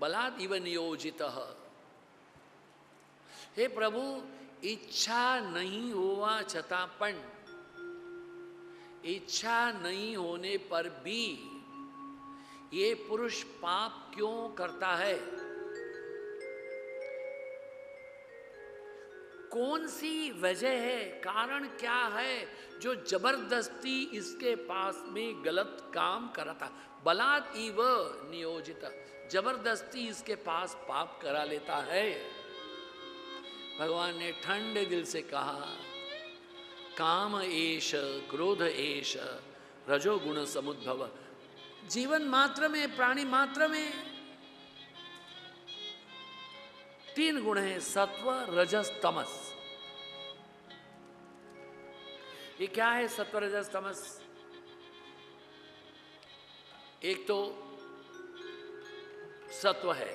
બલાદ ઇવ નિયોજિત. હે પ્રભુ, ઈચ્છા નહીં હોવા છતાં પણ, इच्छा नहीं होने पर भी ये पुरुष पाप क्यों करता है? कौन सी वजह है, कारण क्या है जो जबरदस्ती इसके पास में गलत काम कराता? बलात् इव नियोजित, जबरदस्ती इसके पास पाप करा लेता है. भगवान ने ठंडे दिल से कहा काम एष क्रोध एष रजोगुण समुद्भव. जीवन मात्र में, प्राणी मात्र में 3 गुण हैं, सत्व रजस तमस. ये क्या है सत्व रजस तमस? एक तो सत्व है,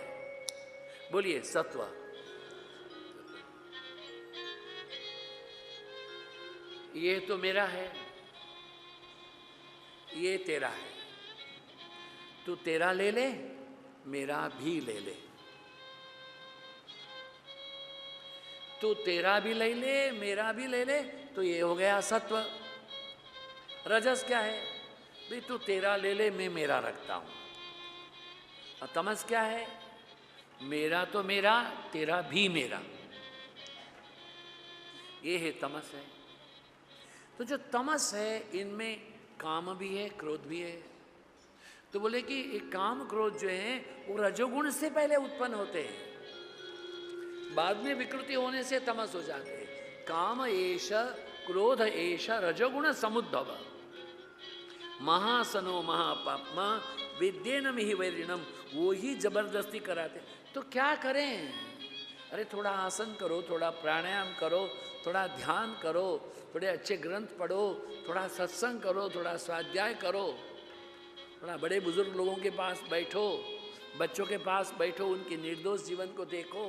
बोलिए सत्व. ये तो मेरा है, ये तेरा है, तू तेरा ले ले, मेरा भी ले ले. तू तेरा भी ले ले, मेरा भी ले ले, तो ये हो गया सत्व. रजस क्या है? भाई तू तेरा ले ले, मैं मेरा रखता हूं. और तमस क्या है? मेरा तो मेरा, तेरा भी मेरा. ये है तमस है. तो जो तमस है इनमें काम भी है, क्रोध भी है. तो बोले कि ये काम क्रोध जो है वो रजोगुण से पहले उत्पन्न होते हैं, बाद में विकृति होने से तमस हो जाते हैं. काम एष क्रोध एष रजोगुण समुद्भव. महासनो महापापमा विद्येन मिहि वैरिणम, वो ही जबरदस्ती कराते. तो क्या करें? अरे थोड़ा आसन करो, थोड़ा प्राणायाम करो, थोड़ा ध्यान करो, थोड़े अच्छे ग्रंथ पढ़ो, थोड़ा सत्संग करो, थोड़ा स्वाध्याय करो, थोड़ा बड़े बुजुर्ग लोगों के पास बैठो, बच्चों के पास बैठो, उनके निर्दोष जीवन को देखो,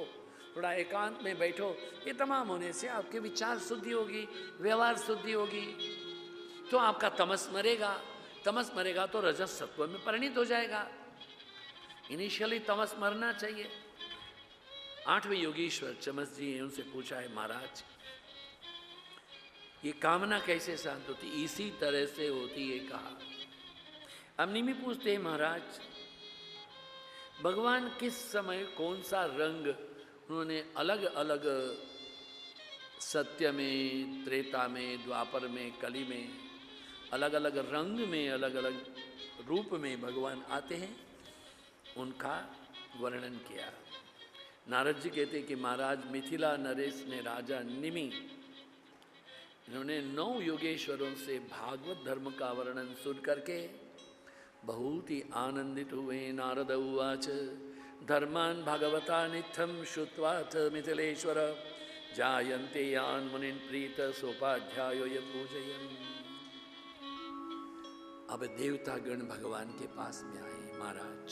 थोड़ा एकांत में बैठो. ये तमाम होने से आपके विचार शुद्धि होगी, व्यवहार शुद्धि होगी, तो आपका तमस मरेगा. तमस मरेगा तो रजस सत्व में परिणित हो जाएगा. इनिशियली तमस मरना चाहिए. 8वें योगीश्वर चमस जी ने उनसे पूछा है महाराज ये कामना कैसे शांत होती? इसी तरह से होती है कहा. अब निमी पूछते हैं महाराज भगवान किस समय कौन सा रंग उन्होंने अलग अलग सत्य में, त्रेता में, द्वापर में, कली में अलग अलग रंग में, अलग अलग रूप में भगवान आते हैं, उनका वर्णन किया। नारद जी कहते कि महाराज मिथिला नरेश ने राजा निमि, इन्होंने 9 योगेश्वरों से भागवत धर्म का वर्णन सुन करके बहुत ही आनंदित हुए। नारद उवाच धर्मान् भगवता नित्यं श्रुत्वाथ मिथिलेश्वर जायन्ते यान् मुनिन् प्रीत सोपाध्यायो यत् पूजयन्। अब देवता गण भगवान के पास में आए। महाराज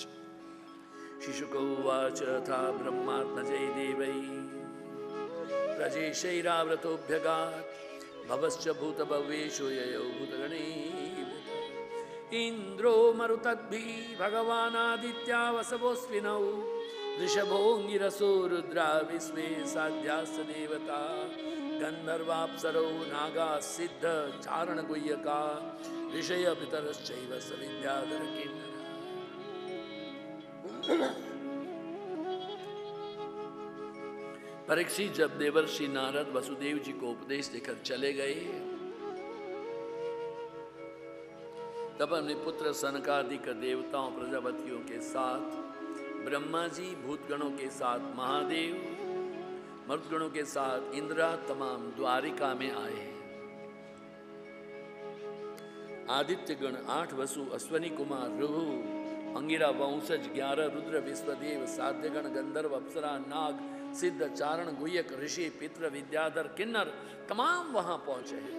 शिशुक उवाच था ब्रह्मात्मजै देवै प्रजेशैराव्रतोऽभ्यगात् भवश्च भूतभव्येषु ययौ भूतगणैः इन्द्रो मरुतद्भिः भगवानादित्या वसवोऽस्विनौ ऋषभोऽङ्गिरसो रुद्रा विस्मे साध्याश्च देवता गन्धर्वाप्सरौ नागाः सिद्ध चारणगुह्यका ऋषय पितरश्चैव सविद्याधर किन्नर। परीक्षित जब देवर्षि नारद वसुदेव जी को उपदेश देकर चले गए, तब अपने पुत्र सनकादिक देवताओं प्रजापतियों के साथ, ब्रह्मा जी भूतगणों के साथ, महादेव मरुदगणों के साथ, इंद्रा तमाम द्वारिका में आए हैं। आदित्य गण 8 वसु, अश्वनी कुमार, रघु, अंगिरा वंशज 11 रुद्र, विश्वदेव, साध्यगण, गंधर्व, अप्सरा, नाग, सिद्ध, चारण, गुह्यक, ऋषि, पितृ, विद्याधर, किन्नर तमाम वहां पहुंचे हैं।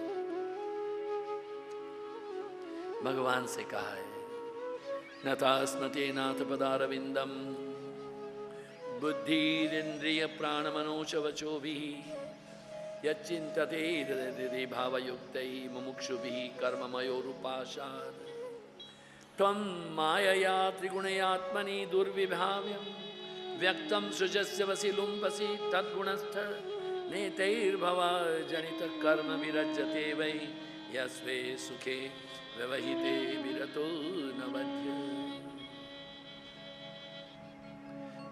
भगवान से कहा है नता स्मते नाथ पदारविंदम बुद्धिरिंद्रिय प्राण मनोच वचोभि यच्चिंतते हृदय भावयुक्तैः मुमुक्षुभिः कर्ममयोरुपाशात् त्वं मायया त्रिगुणयात्मनि दुर्विभाव्यं व्यक्तं सृजस्य वसि लुम्पसि तद्गुणस्थ नेतैर्भवा जनित कर्म विरज्यते वै यस्वे सुखे व्यवहिते विरतो न बध्य।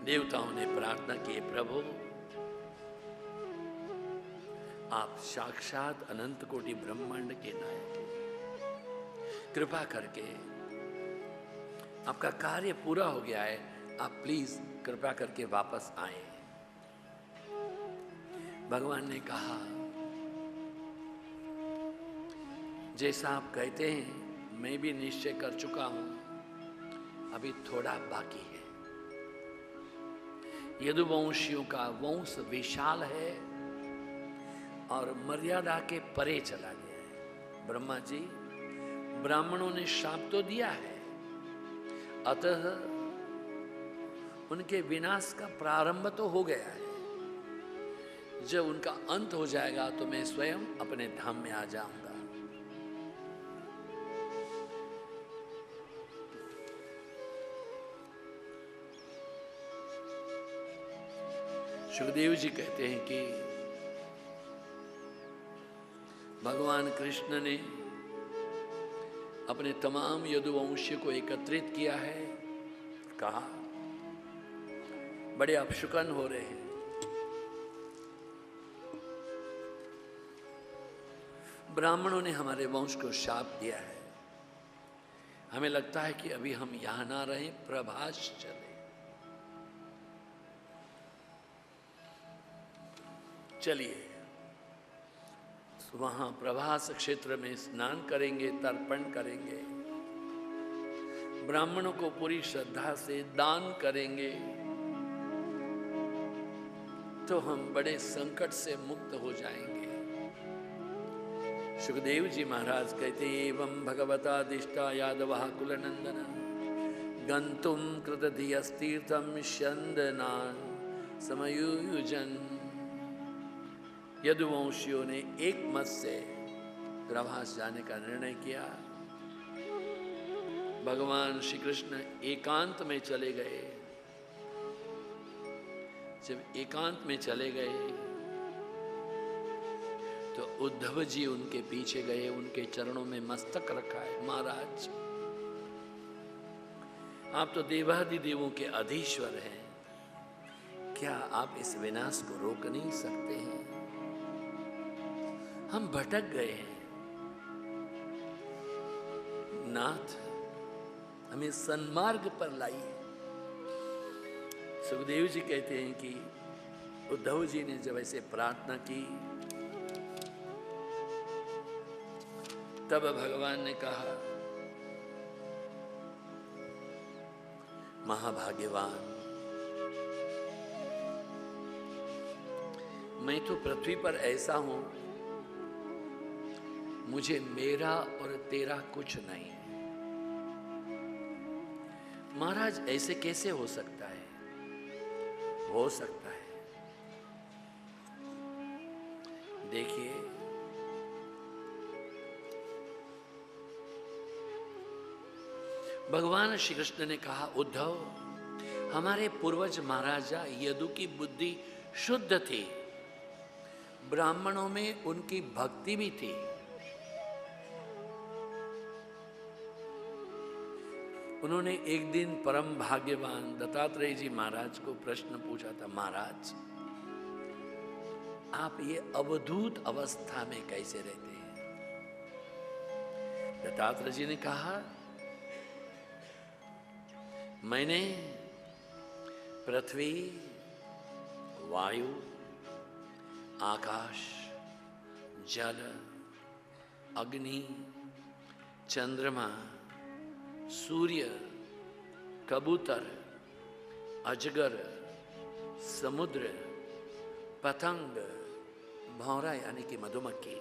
देवताओं ने प्रार्थना की, प्रभु आप साक्षात अनंत कोटि ब्रह्मांड के नायक हैं, कृपा करके आपका कार्य पूरा हो गया है, आप प्लीज कृपा करके वापस आए। भगवान ने कहा जैसा आप कहते हैं मैं भी निश्चय कर चुका हूं, अभी थोड़ा बाकी है। यदुवंशियों का वंश विशाल है और मर्यादा के परे चला गया है। ब्रह्मा जी, ब्राह्मणों ने शाप तो दिया है, अतः उनके विनाश का प्रारंभ तो हो गया है। जब उनका अंत हो जाएगा तो मैं स्वयं अपने धाम में आ जाऊंगा। सुखदेव जी कहते हैं कि भगवान कृष्ण ने अपने तमाम यदुवंश को एकत्रित किया है, कहा बड़े अपशुकन हो रहे हैं, ब्राह्मणों ने हमारे वंश को शाप दिया है, हमें लगता है कि अभी हम यहां ना रहे, प्रभास चले। चलिए वहां प्रभास क्षेत्र में स्नान करेंगे, तर्पण करेंगे, ब्राह्मणों को पूरी श्रद्धा से दान करेंगे, तो हम बड़े संकट से मुक्त हो जाएंगे। सुखदेव जी महाराज कहते एवं भगवता दिष्टा यादवः कुलनंदन गंतुम कृतधियस्तीर्थम स्यंदनान समयुयुजन। यदुवंशियों ने एक मत से प्रभास जाने का निर्णय किया। भगवान श्री कृष्ण एकांत में चले गए। जब एकांत में चले गए तो उद्धव जी उनके पीछे गए, उनके चरणों में मस्तक रखा है। महाराज आप तो देवादिदेवों के अधीश्वर हैं, क्या आप इस विनाश को रोक नहीं सकते हैं? हम भटक गए हैं, नाथ हमें सन्मार्ग पर लाइए। सुखदेव जी कहते हैं कि उद्धव जी ने जब ऐसे प्रार्थना की तब भगवान ने कहा, महाभाग्यवान, मैं तो पृथ्वी पर ऐसा हूं, मुझे मेरा और तेरा कुछ नहीं है। महाराज ऐसे कैसे हो सकता है? हो सकता है। देखिए, भगवान श्री कृष्ण ने कहा, उद्धव, हमारे पूर्वज महाराजा यदु की बुद्धि शुद्ध थी, ब्राह्मणों में उनकी भक्ति भी थी। उन्होंने एक दिन परम भाग्यवान दत्तात्रेय जी महाराज को प्रश्न पूछा था, महाराज आप ये अवधूत अवस्था में कैसे रहते हैं? दत्तात्रेय जी ने कहा, मैंने पृथ्वी, वायु, आकाश, जल, अग्नि, चंद्रमा, सूर्य, कबूतर, अजगर, समुद्र, पतंग, भौरा यानी कि मधुमक्खी,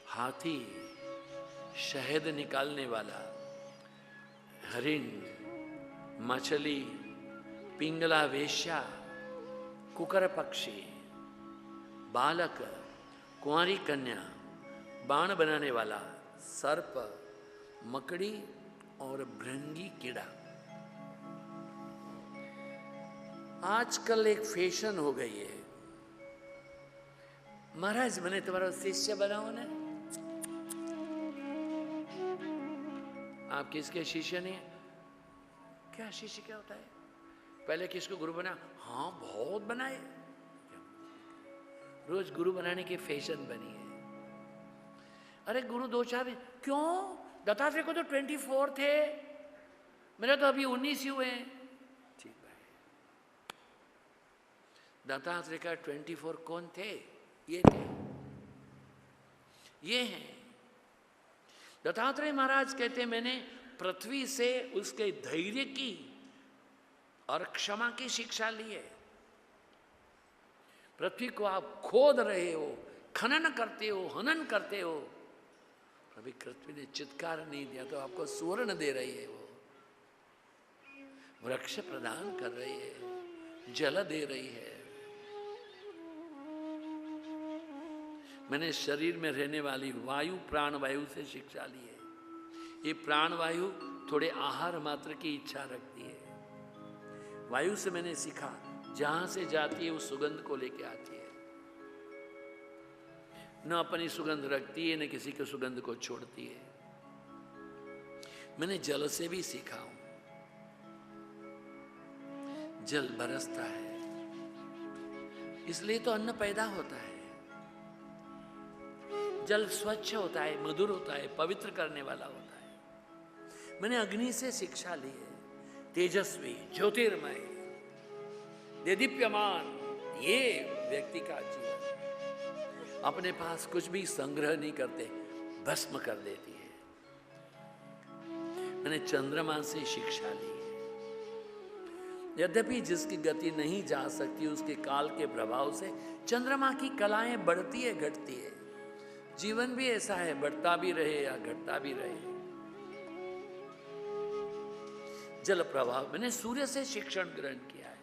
हाथी, शहद निकालने वाला, हरिण, मछली, पिंगला वेश्या, कुकर पक्षी, बालक, कुंवारी कन्या, बाण बनाने वाला, सर्प, मकड़ी और भृंगी कीड़ा। आजकल एक फैशन हो गई है, महाराज मैंने तुम्हारा शिष्य बनाओ ना। आप किसके शिष्य नहीं? क्या शिष्य क्या होता है? पहले किसको गुरु बना? हाँ बहुत बनाए, रोज गुरु बनाने की फैशन बनी है। अरे गुरु दो चार क्यों? दत्तात्रेय को तो 24 थे, मेरे तो अभी 19 ही हुए हैं। ठीक है, दत्तात्रेय का 24 कौन थे? ये थे, ये हैं। दत्तात्रेय महाराज कहते, मैंने पृथ्वी से उसके धैर्य की और क्षमा की शिक्षा ली है। पृथ्वी को आप खोद रहे हो, खनन करते हो, हनन करते हो, अभी पृथ्वी ने चित्कार नहीं दिया तो आपको स्वर्ण दे रही है, वो वृक्ष प्रदान कर रही है, जल दे रही है। मैंने शरीर में रहने वाली वायु, प्राण वायु से शिक्षा ली है। ये प्राण वायु थोड़े आहार मात्र की इच्छा रखती है। वायु से मैंने सीखा, जहां से जाती है उस सुगंध को लेके आती है, न अपनी सुगंध रखती है न किसी के सुगंध को छोड़ती है। मैंने जल से भी सीखा हूं, जल बरसता है, इसलिए तो अन्न पैदा होता है। जल स्वच्छ होता है, मधुर होता है, पवित्र करने वाला होता है। मैंने अग्नि से शिक्षा ली है, तेजस्वी, ज्योतिर्मय, देदीप्यमान, ये व्यक्ति का जीवन अपने पास कुछ भी संग्रह नहीं करते, भस्म कर देती है। मैंने चंद्रमा से शिक्षा ली है, यद्यपि जिसकी गति नहीं जा सकती उसके काल के प्रभाव से चंद्रमा की कलाएं बढ़ती है, घटती है। जीवन भी ऐसा है, बढ़ता भी रहे या घटता भी रहे। जल प्रभाव, मैंने सूर्य से शिक्षण ग्रहण किया है।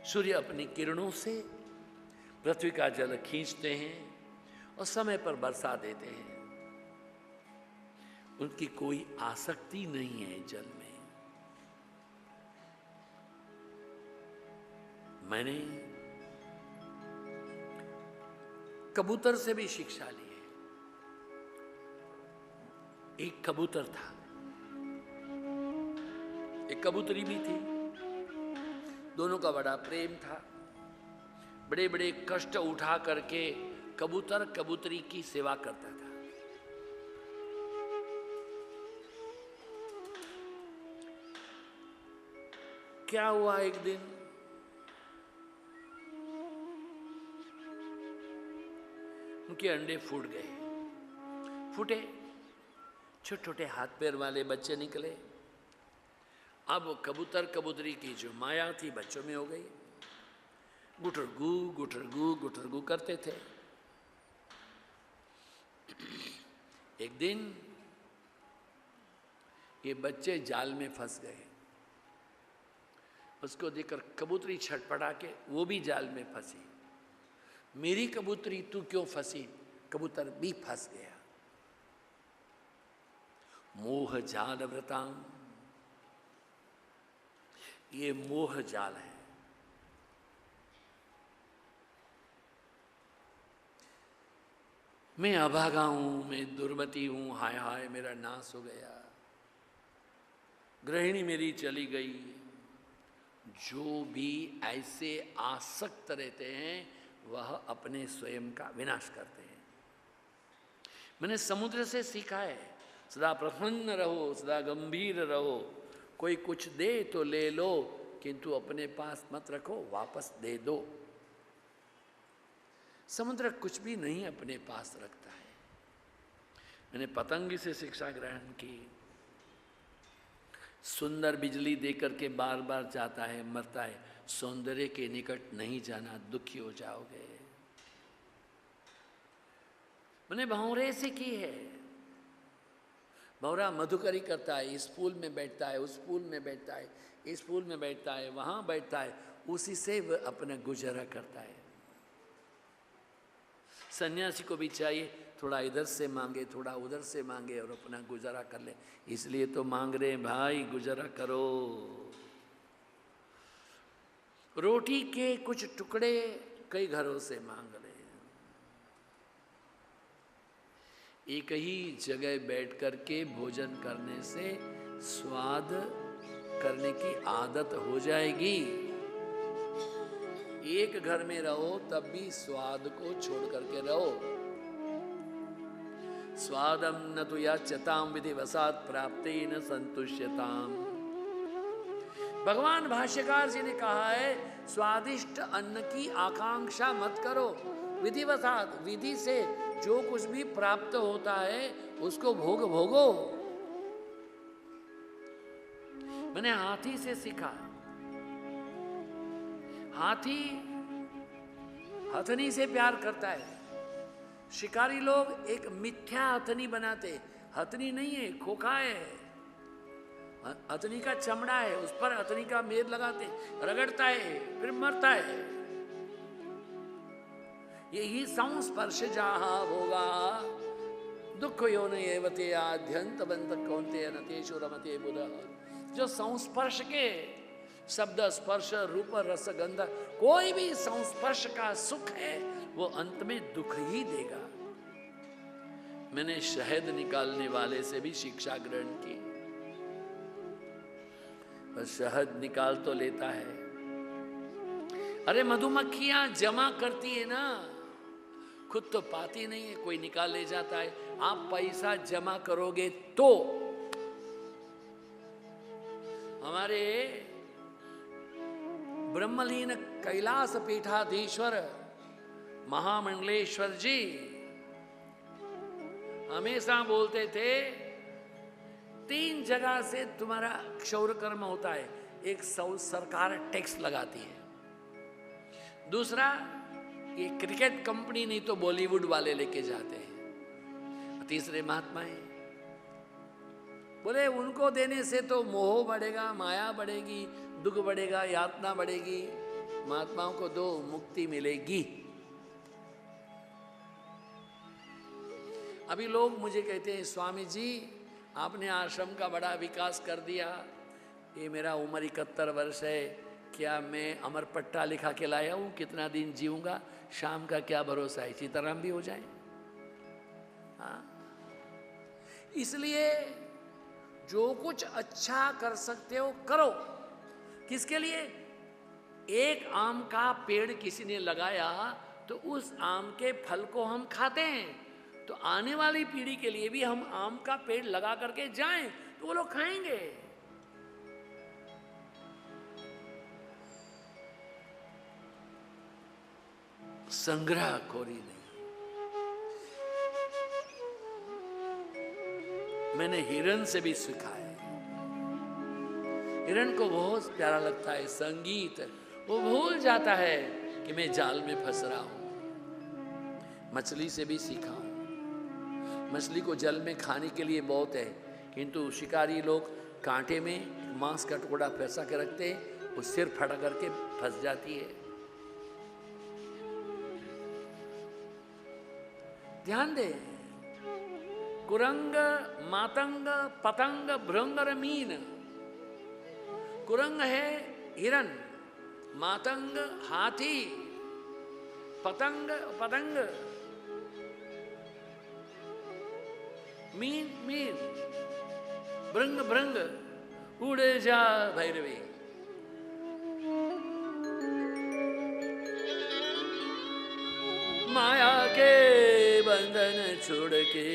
सूर्य अपनी किरणों से पृथ्वी का जल खींचते हैं और समय पर बरसा देते हैं। उनकी कोई आसक्ति नहीं है जल में। मैंने कबूतर से भी शिक्षा ली है। एक कबूतर था, एक कबूतरी भी थी, दोनों का बड़ा प्रेम था। बड़े बड़े कष्ट उठा करके कबूतर कबूतरी की सेवा करता था। क्या हुआ, एक दिन उनके अंडे फूट गए, फूटे, छोटे छोटे हाथ पैर वाले बच्चे निकले। अब कबूतर कबूतरी की जो माया थी बच्चों में हो गई, गुठरगू गुठरगू गुठरगू करते थे। एक दिन ये बच्चे जाल में फंस गए, उसको देखकर कबूतरी छटपटा के वो भी जाल में फंसी। मेरी कबूतरी तू क्यों फंसी? कबूतर भी फंस गया। मोह जाल व्रताम, ये मोह जाल है। मैं अभागा हूं, मैं दुर्मति हूं, हाय हाय मेरा नाश हो गया, गृहिणी मेरी चली गई। जो भी ऐसे आसक्त रहते हैं वह अपने स्वयं का विनाश करते हैं। मैंने समुद्र से सीखा है, सदा प्रसन्न रहो, सदा गंभीर रहो। कोई कुछ दे तो ले लो, किंतु अपने पास मत रखो, वापस दे दो। समुद्र कुछ भी नहीं अपने पास रखता है। मैंने पतंगी से शिक्षा ग्रहण की। सुंदर बिजली देकर के बार बार जाता है, मरता है। सौंदर्य के निकट नहीं जाना, दुखी हो जाओगे। मैंने भंवरे से की है। भंवरा मधुकरी करता है, इस फूल में बैठता है, उस फूल में बैठता है, इस फूल में बैठता है, वहां बैठता है, उसी से वह अपना गुजारा करता है। सन्यासी को भी चाहिए थोड़ा इधर से मांगे, थोड़ा उधर से मांगे और अपना गुजारा कर ले। इसलिए तो मांग रहे हैं भाई, गुजारा करो। रोटी के कुछ टुकड़े कई घरों से मांग रहे हैं। एक ही जगह बैठ कर के भोजन करने से स्वाद करने की आदत हो जाएगी। एक घर में रहो तब भी स्वाद को छोड़ करके रहो। स्वादम न तो याच्यताम विधिवसात प्राप्ते न संतुष्यताम। भगवान भाष्यकार जी ने कहा है, स्वादिष्ट अन्न की आकांक्षा मत करो। विधिवसात, विधि से जो कुछ भी प्राप्त होता है उसको भोगो। मैंने हाथी से सीखा। हाथी हथनी से प्यार करता है। शिकारी लोग एक मिथ्या हथनी बनाते, हथनी नहीं है, खोखा है, हथनी का चमड़ा है, उस पर हथनी का मेद लगाते, रगड़ता है, फिर मरता है। यही संस्पर्श जहा होगा दुख योन एवते आद्यंत बंत कौन्तेय न तेषु रमते बुधः। जो संस्पर्श के शब्द, स्पर्श, रूप, रस, गंध, कोई भी संस्पर्श का सुख है वो अंत में दुख ही देगा। मैंने शहद निकालने वाले से भी शिक्षा ग्रहण की। पर शहद निकाल तो लेता है, अरे मधुमक्खियां जमा करती है ना, खुद तो पाती नहीं है, कोई निकाल ले जाता है। आप पैसा जमा करोगे तो। हमारे ब्रह्मलीन कैलाश पीठाधीश्वर महामंडलेश्वर जी हमेशा बोलते थे, 3 जगह से तुम्हारा क्षौर कर्म होता है। एक सरकार टैक्स लगाती है, दूसरा ये क्रिकेट कंपनी नहीं तो बॉलीवुड वाले लेके जाते हैं, तीसरे महात्मा है। बोले उनको देने से तो मोह बढ़ेगा, माया बढ़ेगी, दुख बढ़ेगा, यातना बढ़ेगी। महात्माओं को दो, मुक्ति मिलेगी। अभी लोग मुझे कहते हैं, स्वामी जी आपने आश्रम का बड़ा विकास कर दिया, ये मेरा उम्र 71 वर्ष है, क्या मैं अमर पट्टा लिखा के लाया हूँ, कितना दिन जीऊँगा, शाम का क्या भरोसा है, सीताराम भी हो जाए। हाँ, इसलिए जो कुछ अच्छा कर सकते हो करो। किसके लिए? एक आम का पेड़ किसी ने लगाया तो उस आम के फल को हम खाते हैं, तो आने वाली पीढ़ी के लिए भी हम आम का पेड़ लगा करके जाएं तो वो लोग खाएंगे। संग्रह खोरी नहीं। मैंने हिरन से भी सीखा है। हिरन को बहुत प्यारा लगता है संगीत, वो भूल जाता है कि मैं जाल में फंस रहा हूं। मछली से भी सीखा हूं। मछली को जल में खाने के लिए बहुत है, किंतु शिकारी लोग कांटे में मांस का टुकड़ा फंसा के रखते हैं, वो सिर फटा करके फंस जाती है। ध्यान दे, कुरंग, मातंग, पतंग, भृंग और मीन। कुरंग है हिरन, मातंग हाथी, पतंग पतंग, मीन मीन, भृंग भृंग। उड़ जा भैरवी। माया के बंधन छोड़ के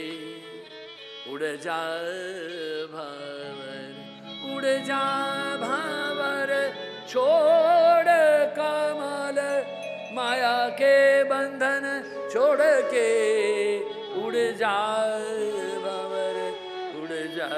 उड़ जा भावर, उड़ जा भावर, छोड़ कमल। माया के बंधन छोड़ के उड़ जा भावर, उड़ जा